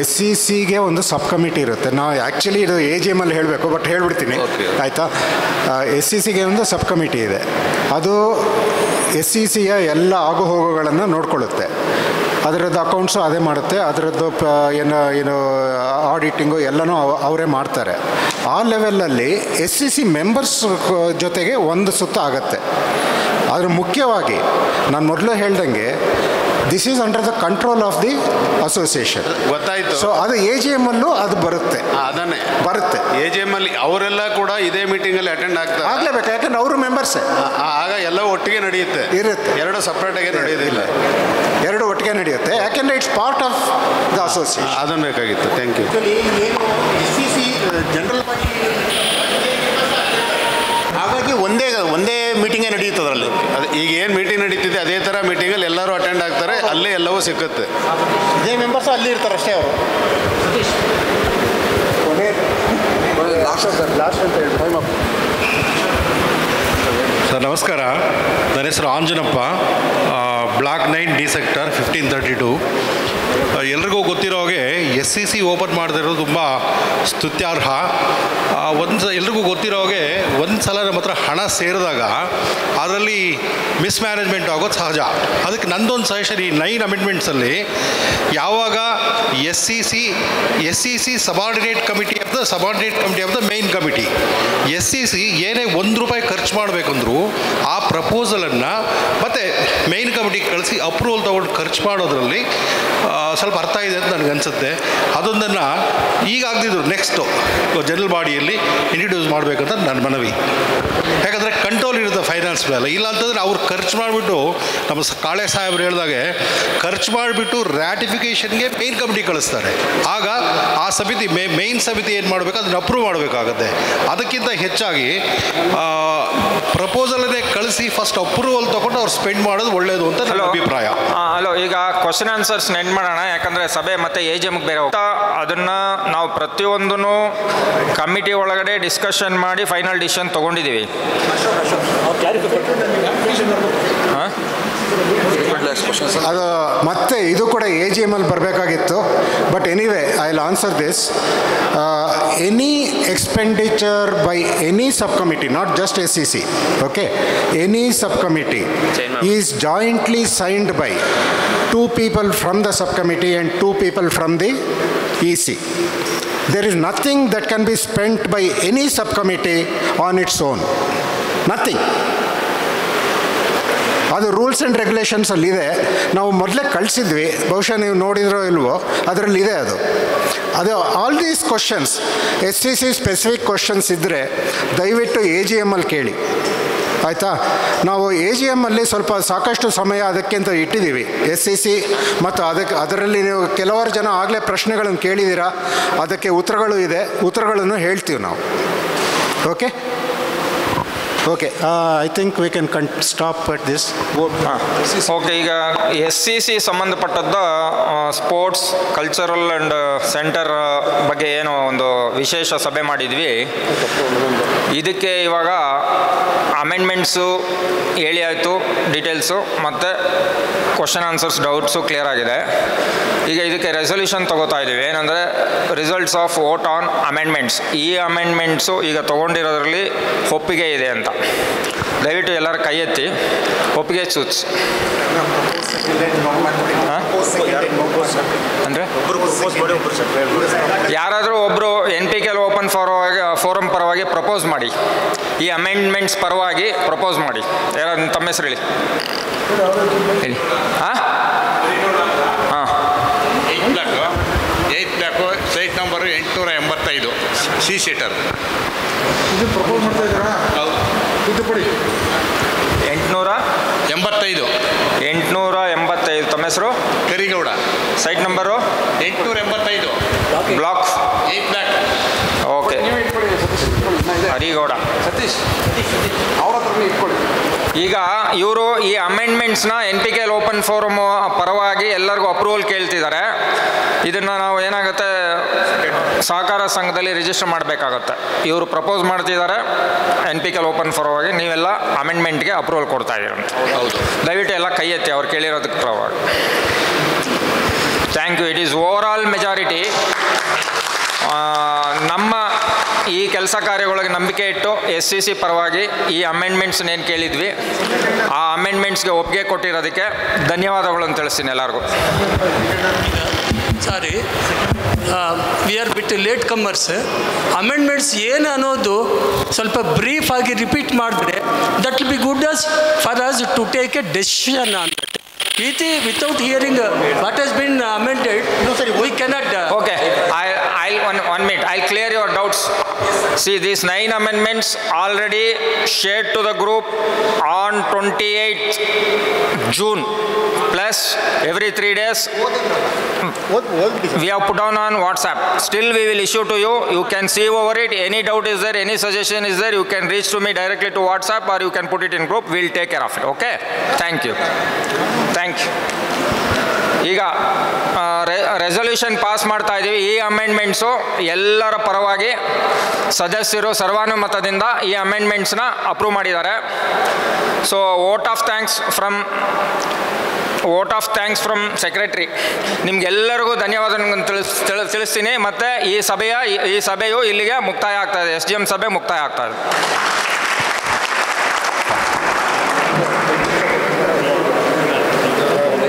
SCCಗೆ ಒಂದು ಸಬ್ ಕಮಿಟಿ ಇರುತ್ತೆ. ನಾವು ಆ್ಯಕ್ಚುಲಿ ಇದು AGMಲ್ಲಿ ಹೇಳಬೇಕು, ಬಟ್ ಹೇಳ್ಬಿಡ್ತೀನಿ, ಆಯಿತಾ? SCCಗೆ ಒಂದು ಸಬ್ ಕಮಿಟಿ ಇದೆ. ಅದು SCCಯ ಎಲ್ಲ ಆಗುಹೋಗುಗಳನ್ನು ನೋಡ್ಕೊಳ್ಳುತ್ತೆ. ಅದರದ್ದು ಅಕೌಂಟ್ಸು ಅದೇ ಮಾಡುತ್ತೆ, ಅದರದ್ದು ಏನು ಆಡಿಟಿಂಗು ಎಲ್ಲನೂ ಅವರೇ ಮಾಡ್ತಾರೆ. ಆ ಲೆವೆಲಲ್ಲಿ SCC ಮೆಂಬರ್ಸ್ ಜೊತೆಗೆ ಒಂದು ಸುತ್ತ ಆಗುತ್ತೆ. ಆದರೆ ಮುಖ್ಯವಾಗಿ ನಾನು ಮೊದಲು ಹೇಳ್ದಂಗೆ this is under the control of the association. ಗೊತ್ತಾಯಿತು. ಸೊ ಅದು AGMಲ್ಲೂ ಅದು ಬರುತ್ತೆ. ಅದನ್ನೇ ಬರುತ್ತೆ. AGMಲ್ಲಿ ಅವರೆಲ್ಲ ಕೂಡ ಇದೇ ಮೀಟಿಂಗಲ್ಲಿ ಅಟೆಂಡ್ ಆಗ್ತಾರೆ. ಆಗಲೇಬೇಕು, ಯಾಕಂದ್ರೆ ಅವರು ಮೆಂಬರ್ಸೇ. ಆಗ ಎಲ್ಲ ಒಟ್ಟಿಗೆ ನಡೆಯುತ್ತೆ. ಇರುತ್ತೆ. ಎರಡು ಸಪ್ರೇಟಾಗಿ ನಡೆಯೋದಿಲ್ಲ, ಎರಡು ಒಟ್ಟಿಗೆ ನಡೆಯುತ್ತೆ. ಯಾಕೆಂದರೆ it's part of the association. ಅದನ್ನು ಬೇಕಾಗಿತ್ತು. Thank you. SCC general body ಹಾಗಾಗಿ ಒಂದೇ ಮೀಟಿಂಗೇ ನಡೆಯುತ್ತೆ ಅದರಲ್ಲಿ. ಅದು ಈಗ ಏನು ಮೀಟಿಂಗ್ ನಡೀತಿದೆ ಅದೇ ಥರ ಮೀಟಿಂಗಲ್ಲಿ ಎಲ್ಲರೂ ಅಟೆಂಡ್ ಆಗ್ತಾರೆ, ಅಲ್ಲೇ ಎಲ್ಲವೂ ಸಿಕ್ಕುತ್ತೆ. ಇದೇ ಮೆಂಬರ್ಸು ಅಲ್ಲಿ ಇರ್ತಾರೆ ಅಷ್ಟೇ ಅವರು. ಸರ್ ನಮಸ್ಕಾರ, ನನ್ನ ಹೆಸರು ಆಂಜನಪ್ಪ, ಬ್ಲಾಕ್ 9 D ಸೆಕ್ಟರ್ 1532. ಎಲ್ರಿಗೂ ಗೊತ್ತಿರೋ ಹಾಗೆ SCC ಓಪನ್ ಮಾಡದಿರೋದು ತುಂಬ ಸ್ತುತ್ಯಾರ್ಹ. ಎಲ್ರಿಗೂ ಗೊತ್ತಿರೋ ಹಾಗೆ ಒಂದು ಸಲ ನಮ್ಮ ಹತ್ರ ಹಣ ಸೇರಿದಾಗ ಅದರಲ್ಲಿ ಮಿಸ್ಮ್ಯಾನೇಜ್ಮೆಂಟ್ ಆಗೋದು ಸಹಜ. ಅದಕ್ಕೆ ನಂದೊಂದು ಸಜೆಷನ್, ಈ 9 ಅಮೆಂಡ್ಮೆಂಟ್ಸಲ್ಲಿ ಯಾವಾಗ SCC subordinate committee of the main committee, SCC ಏನೇ ₹1 ಖರ್ಚು ಮಾಡಬೇಕಂದ್ರೂ ಆ ಪ್ರಪೋಸಲನ್ನು ಮತ್ತು ಮೇನ್ ಕಮಿಟಿಗೆ ಕಳಿಸಿ ಅಪ್ರೂವಲ್ ತೊಗೊಂಡು ಖರ್ಚು ಮಾಡೋದ್ರಲ್ಲಿ ಸ್ವಲ್ಪ ಅರ್ಥ ಇದೆ ಅಂತ ನನಗನ್ಸುತ್ತೆ. ಅದೊಂದನ್ನು ಈಗ ಆಗದಿದ್ರು ನೆಕ್ಸ್ಟು ಜನರಲ್ ಬಾಡಿಯಲ್ಲಿ ಇಂಟ್ರಡ್ಯೂಸ್ ಮಾಡಬೇಕಂತ ನನ್ನ ಮನವಿ. ಯಾಕಂದರೆ ಕಂಟ್ರೋಲ್ ಇರುತ್ತೆ ಫೈನಾನ್ಸ್ ಮೇಲೆ. ಇಲ್ಲ ಅಂತಂದರೆ ಅವ್ರು ಖರ್ಚು ಮಾಡಿಬಿಟ್ಟು, ನಮ್ಮ ಕಾಳೆ ಸಾಹೇಬ್ರು ಹೇಳಿದಾಗೆ ಖರ್ಚು ಮಾಡಿಬಿಟ್ಟು ರ್ಯಾಟಿಫಿಕೇಷನ್ಗೆ ಮೇನ್ ಕಮಿಟಿ ಕಳಿಸ್ತಾರೆ. ಆಗ ಆ ಸಮಿತಿ ಮೇನ್ ಸಮಿತಿ ಏನು ಮಾಡಬೇಕು, ಅದನ್ನು ಅಪ್ರೂವ್ ಮಾಡಬೇಕಾಗತ್ತೆ. ಅದಕ್ಕಿಂತ ಹೆಚ್ಚಾಗಿ ಪ್ರಪೋಸಲನ್ನೇ ಕಳಿಸಿ ಫಸ್ಟ್ ಅಪ್ರೂವಲ್ ತೊಗೊಂಡು ಅವ್ರು ಸ್ಪೆಂಡ್ ಮಾಡೋದು ಒಳ್ಳೆಯದು ಅಂತ ನನ್ನ ಅಭಿಪ್ರಾಯ. ಹಲೋ, ಈಗ ಕ್ವಶನ್ ಆನ್ಸರ್ಸ್ ನೆನ್ಟ್ ಮಾಡೋಣ. ಯಾಕಂದರೆ ಸಭೆ ಮತ್ತು AGMಗೆ ಬೇರೆ ಹೋಗ್ತಾ ಅದನ್ನು ನಾವು ಪ್ರತಿಯೊಂದೂ ಕಮಿಟಿ ಒಳಗಡೆ ಡಿಸ್ಕಷನ್ ಮಾಡಿ ಫೈನಲ್ ಡಿಸಿಷನ್ ತೊಗೊಂಡಿದ್ದೀವಿ. ಅದು ಮತ್ತೆ ಇದು ಕೂಡ AGMಲ್ಲಿ ಬರಬೇಕಾಗಿತ್ತು. But anyway I will answer this. Any expenditure by any sub committee, not just SEC, okay, any sub committee is jointly signed by 2 people from the subcommittee and 2 people from the EC. There is nothing that can be spent by any subcommittee on its own. Nothing. ಅದು rules and ರೆಗ್ಯುಲೇಷನ್ಸಲ್ಲಿದೆ. ನಾವು ಮೊದಲೇ ಕಳಿಸಿದ್ವಿ, ಬಹುಶಃ ನೀವು ನೋಡಿದ್ರೋ ಇಲ್ವೋ, ಅದರಲ್ಲಿದೆ ಅದು all these questions SEC specific questions ಇದ್ದರೆ ದಯವಿಟ್ಟು AGMಲ್ಲಿ ಕೇಳಿ, ಆಯಿತಾ? ನಾವು AGMಲ್ಲಿ ಸ್ವಲ್ಪ ಸಾಕಷ್ಟು ಸಮಯ ಅದಕ್ಕಿಂತ ಇಟ್ಟಿದ್ದೀವಿ, SEC ಮತ್ತು ಅದರಲ್ಲಿ ನೀವು ಕೆಲವಾರು ಜನ ಆಗಲೇ ಪ್ರಶ್ನೆಗಳನ್ನು ಕೇಳಿದ್ದೀರಾ, ಅದಕ್ಕೆ ಉತ್ತರಗಳು ಇದೆ, ಉತ್ತರಗಳನ್ನು ಹೇಳ್ತೀವಿ ನಾವು. Okay okay, I think we can stop at this. Okay, ಈಗ SEC ಸಂಬಂಧಪಟ್ಟದ್ದು ಸ್ಪೋರ್ಟ್ಸ್ ಕಲ್ಚರಲ್ ಆ್ಯಂಡ್ ಸೆಂಟರ್ ಬಗ್ಗೆ ಏನೋ ಒಂದು ವಿಶೇಷ ಸಭೆ ಮಾಡಿದ್ವಿ. ಇದಕ್ಕೆ ಇವಾಗ ಅಮೆಂಡ್ಮೆಂಟ್ಸು ಹೇಳಿ ಆಯಿತು, ಡೀಟೇಲ್ಸು ಮತ್ತು ಕ್ವಶನ್ ಆನ್ಸರ್ಸ್ ಡೌಟ್ಸು ಕ್ಲಿಯರ್ ಆಗಿದೆ. ಈಗ ಇದಕ್ಕೆ ರೆಸೊಲ್ಯೂಷನ್ ತೊಗೋತಾ ಇದ್ದೀವಿ. ಏನಂದರೆ results of vote on amendments. ಈ ಅಮೆಂಡ್ಮೆಂಟ್ಸು ಈಗ ತೊಗೊಂಡಿರೋದ್ರಲ್ಲಿ ಒಪ್ಪಿಗೆ ಇದೆ ಅಂತ ದಯವಿಟ್ಟು ಎಲ್ಲರ ಕೈ ಎತ್ತಿ ಒಪ್ಪಿಗೆ ಸೂಚಿಸಿ. ಅಂದರೆ ಯಾರಾದರೂ ಒಬ್ಬರು NPK ಓಪನ್ ಫೋರಮ್ ಪರವಾಗಿ ಪ್ರಪೋಸ್ ಮಾಡಿ, ಈ ಅಮೆಂಡ್ಮೆಂಟ್ಸ್ ಪರವಾಗಿ ಪ್ರಪೋಸ್ ಮಾಡಿ. ಯಾರು ತಮ್ಮ ಹೆಸರು ಹೇಳಿ ಹೇಳಿ. ಹಾಂ ಹಾಂ, 8 ಬ್ಲಾಕು ಸೈಟ್ ನಂಬರು 885 C ಸೀಟರ್. ಇದು ಪ್ರಪೋಸ್ ಮಾಡ್ತಾ ಇದ್ದೀರಾ? ತಿದ್ದುಪಡಿ 885. 885. ತಮ್ಮ ಹೆಸರು? Karigowda. Site number 885 block 8 block. Okay, Harigowda Satish ಅವ್ರ ಹತ್ರ ಇಟ್ಕೊಳ್ಳಿ. ಈಗ ಇವರು ಈ ಅಮೆಂಡ್ಮೆಂಟ್ಸ್ನ NPK ಓಪನ್ ಫೋರಮ್ ಪರವಾಗಿ ಎಲ್ಲರಿಗೂ ಅಪ್ರೂವಲ್ ಕೇಳ್ತಿದ್ದಾರೆ. ಇದನ್ನು ನಾವು ಏನಾಗುತ್ತೆ ಸಹಕಾರ ಸಂಘದಲ್ಲಿ ರಿಜಿಸ್ಟರ್ ಮಾಡಬೇಕಾಗತ್ತೆ. ಇವರು ಪ್ರಪೋಸ್ ಮಾಡ್ತಿದ್ದಾರೆ NPK ಓಪನ್ ಫೋರವಾಗಿ, ನೀವೆಲ್ಲ ಅಮೆಂಡ್ಮೆಂಟ್ಗೆ ಅಪ್ರೂವಲ್ ಕೊಡ್ತಾ ಇದ್ದೀರ. ಹೌದು, ದಯವಿಟ್ಟು ಎಲ್ಲ ಕೈ ಎತ್ತಿ ಅವ್ರು ಕೇಳಿರೋದಕ್ಕೆ ಪರವಾಗಿ. Thank you. It is overall majority. ನಮ್ಮ ಈ ಕೆಲಸ ಕಾರ್ಯಗಳಿಗೆ ನಂಬಿಕೆ ಇಟ್ಟು SEC ಪರವಾಗಿ ಈ ಅಮೆಂಡ್ಮೆಂಟ್ಸ್ನ ಏನು ಕೇಳಿದ್ವಿ ಆ ಅಮೆಂಡ್ಮೆಂಟ್ಸ್ಗೆ ಒಪ್ಪಿಗೆ ಕೊಟ್ಟಿರೋದಕ್ಕೆ ಧನ್ಯವಾದಗಳನ್ನು ತಿಳಿಸ್ತೀನಿ ಎಲ್ಲರಿಗೂ. Sorry, we are bit late comers. Amendments ಏನು ಅನ್ನೋದು ಸ್ವಲ್ಪ ಬ್ರೀಫ್ ಆಗಿ ರಿಪೀಟ್ ಮಾಡಿದ್ರೆ that will be good as for us to take a decision on that. Without hearing what has been amended, we cannot. Okay, one minute. I'll clear your doubts. See, these 9 amendments already shared to the group on 28th June. Plus, every 3 days, we have put on WhatsApp. Still, we will issue to you. You can see over it. Any doubt is there, any suggestion is there, you can reach to me directly to WhatsApp or you can put it in group. We'll take care of it. Okay? Thank you. Thank you. ಈಗ resolution pass ಮಾಡ್ತಾ ಇದ್ದೀವಿ. ಈ amendments ಎಲ್ಲರ ಪರವಾಗಿ ಸದಸ್ಯರು ಸರ್ವಾನುಮತದಿಂದ ಈ ಅಮೆಂಡ್ಮೆಂಟ್ಸ್ನ ಅಪ್ರೂವ್ ಮಾಡಿದ್ದಾರೆ. So vote of thanks from secretary. ನಿಮ್ಗೆಲ್ಲರಿಗೂ ಧನ್ಯವಾದಗಳನ್ನು ತಿಳಿಸ್ತೀನಿ. ಮತ್ತು ಈ ಸಭೆಯು ಇಲ್ಲಿಗೆ ಮುಕ್ತಾಯ ಆಗ್ತಾಯಿದೆ. SGM ಸಭೆ ಮುಕ್ತಾಯ ಆಗ್ತಾಯಿದೆ.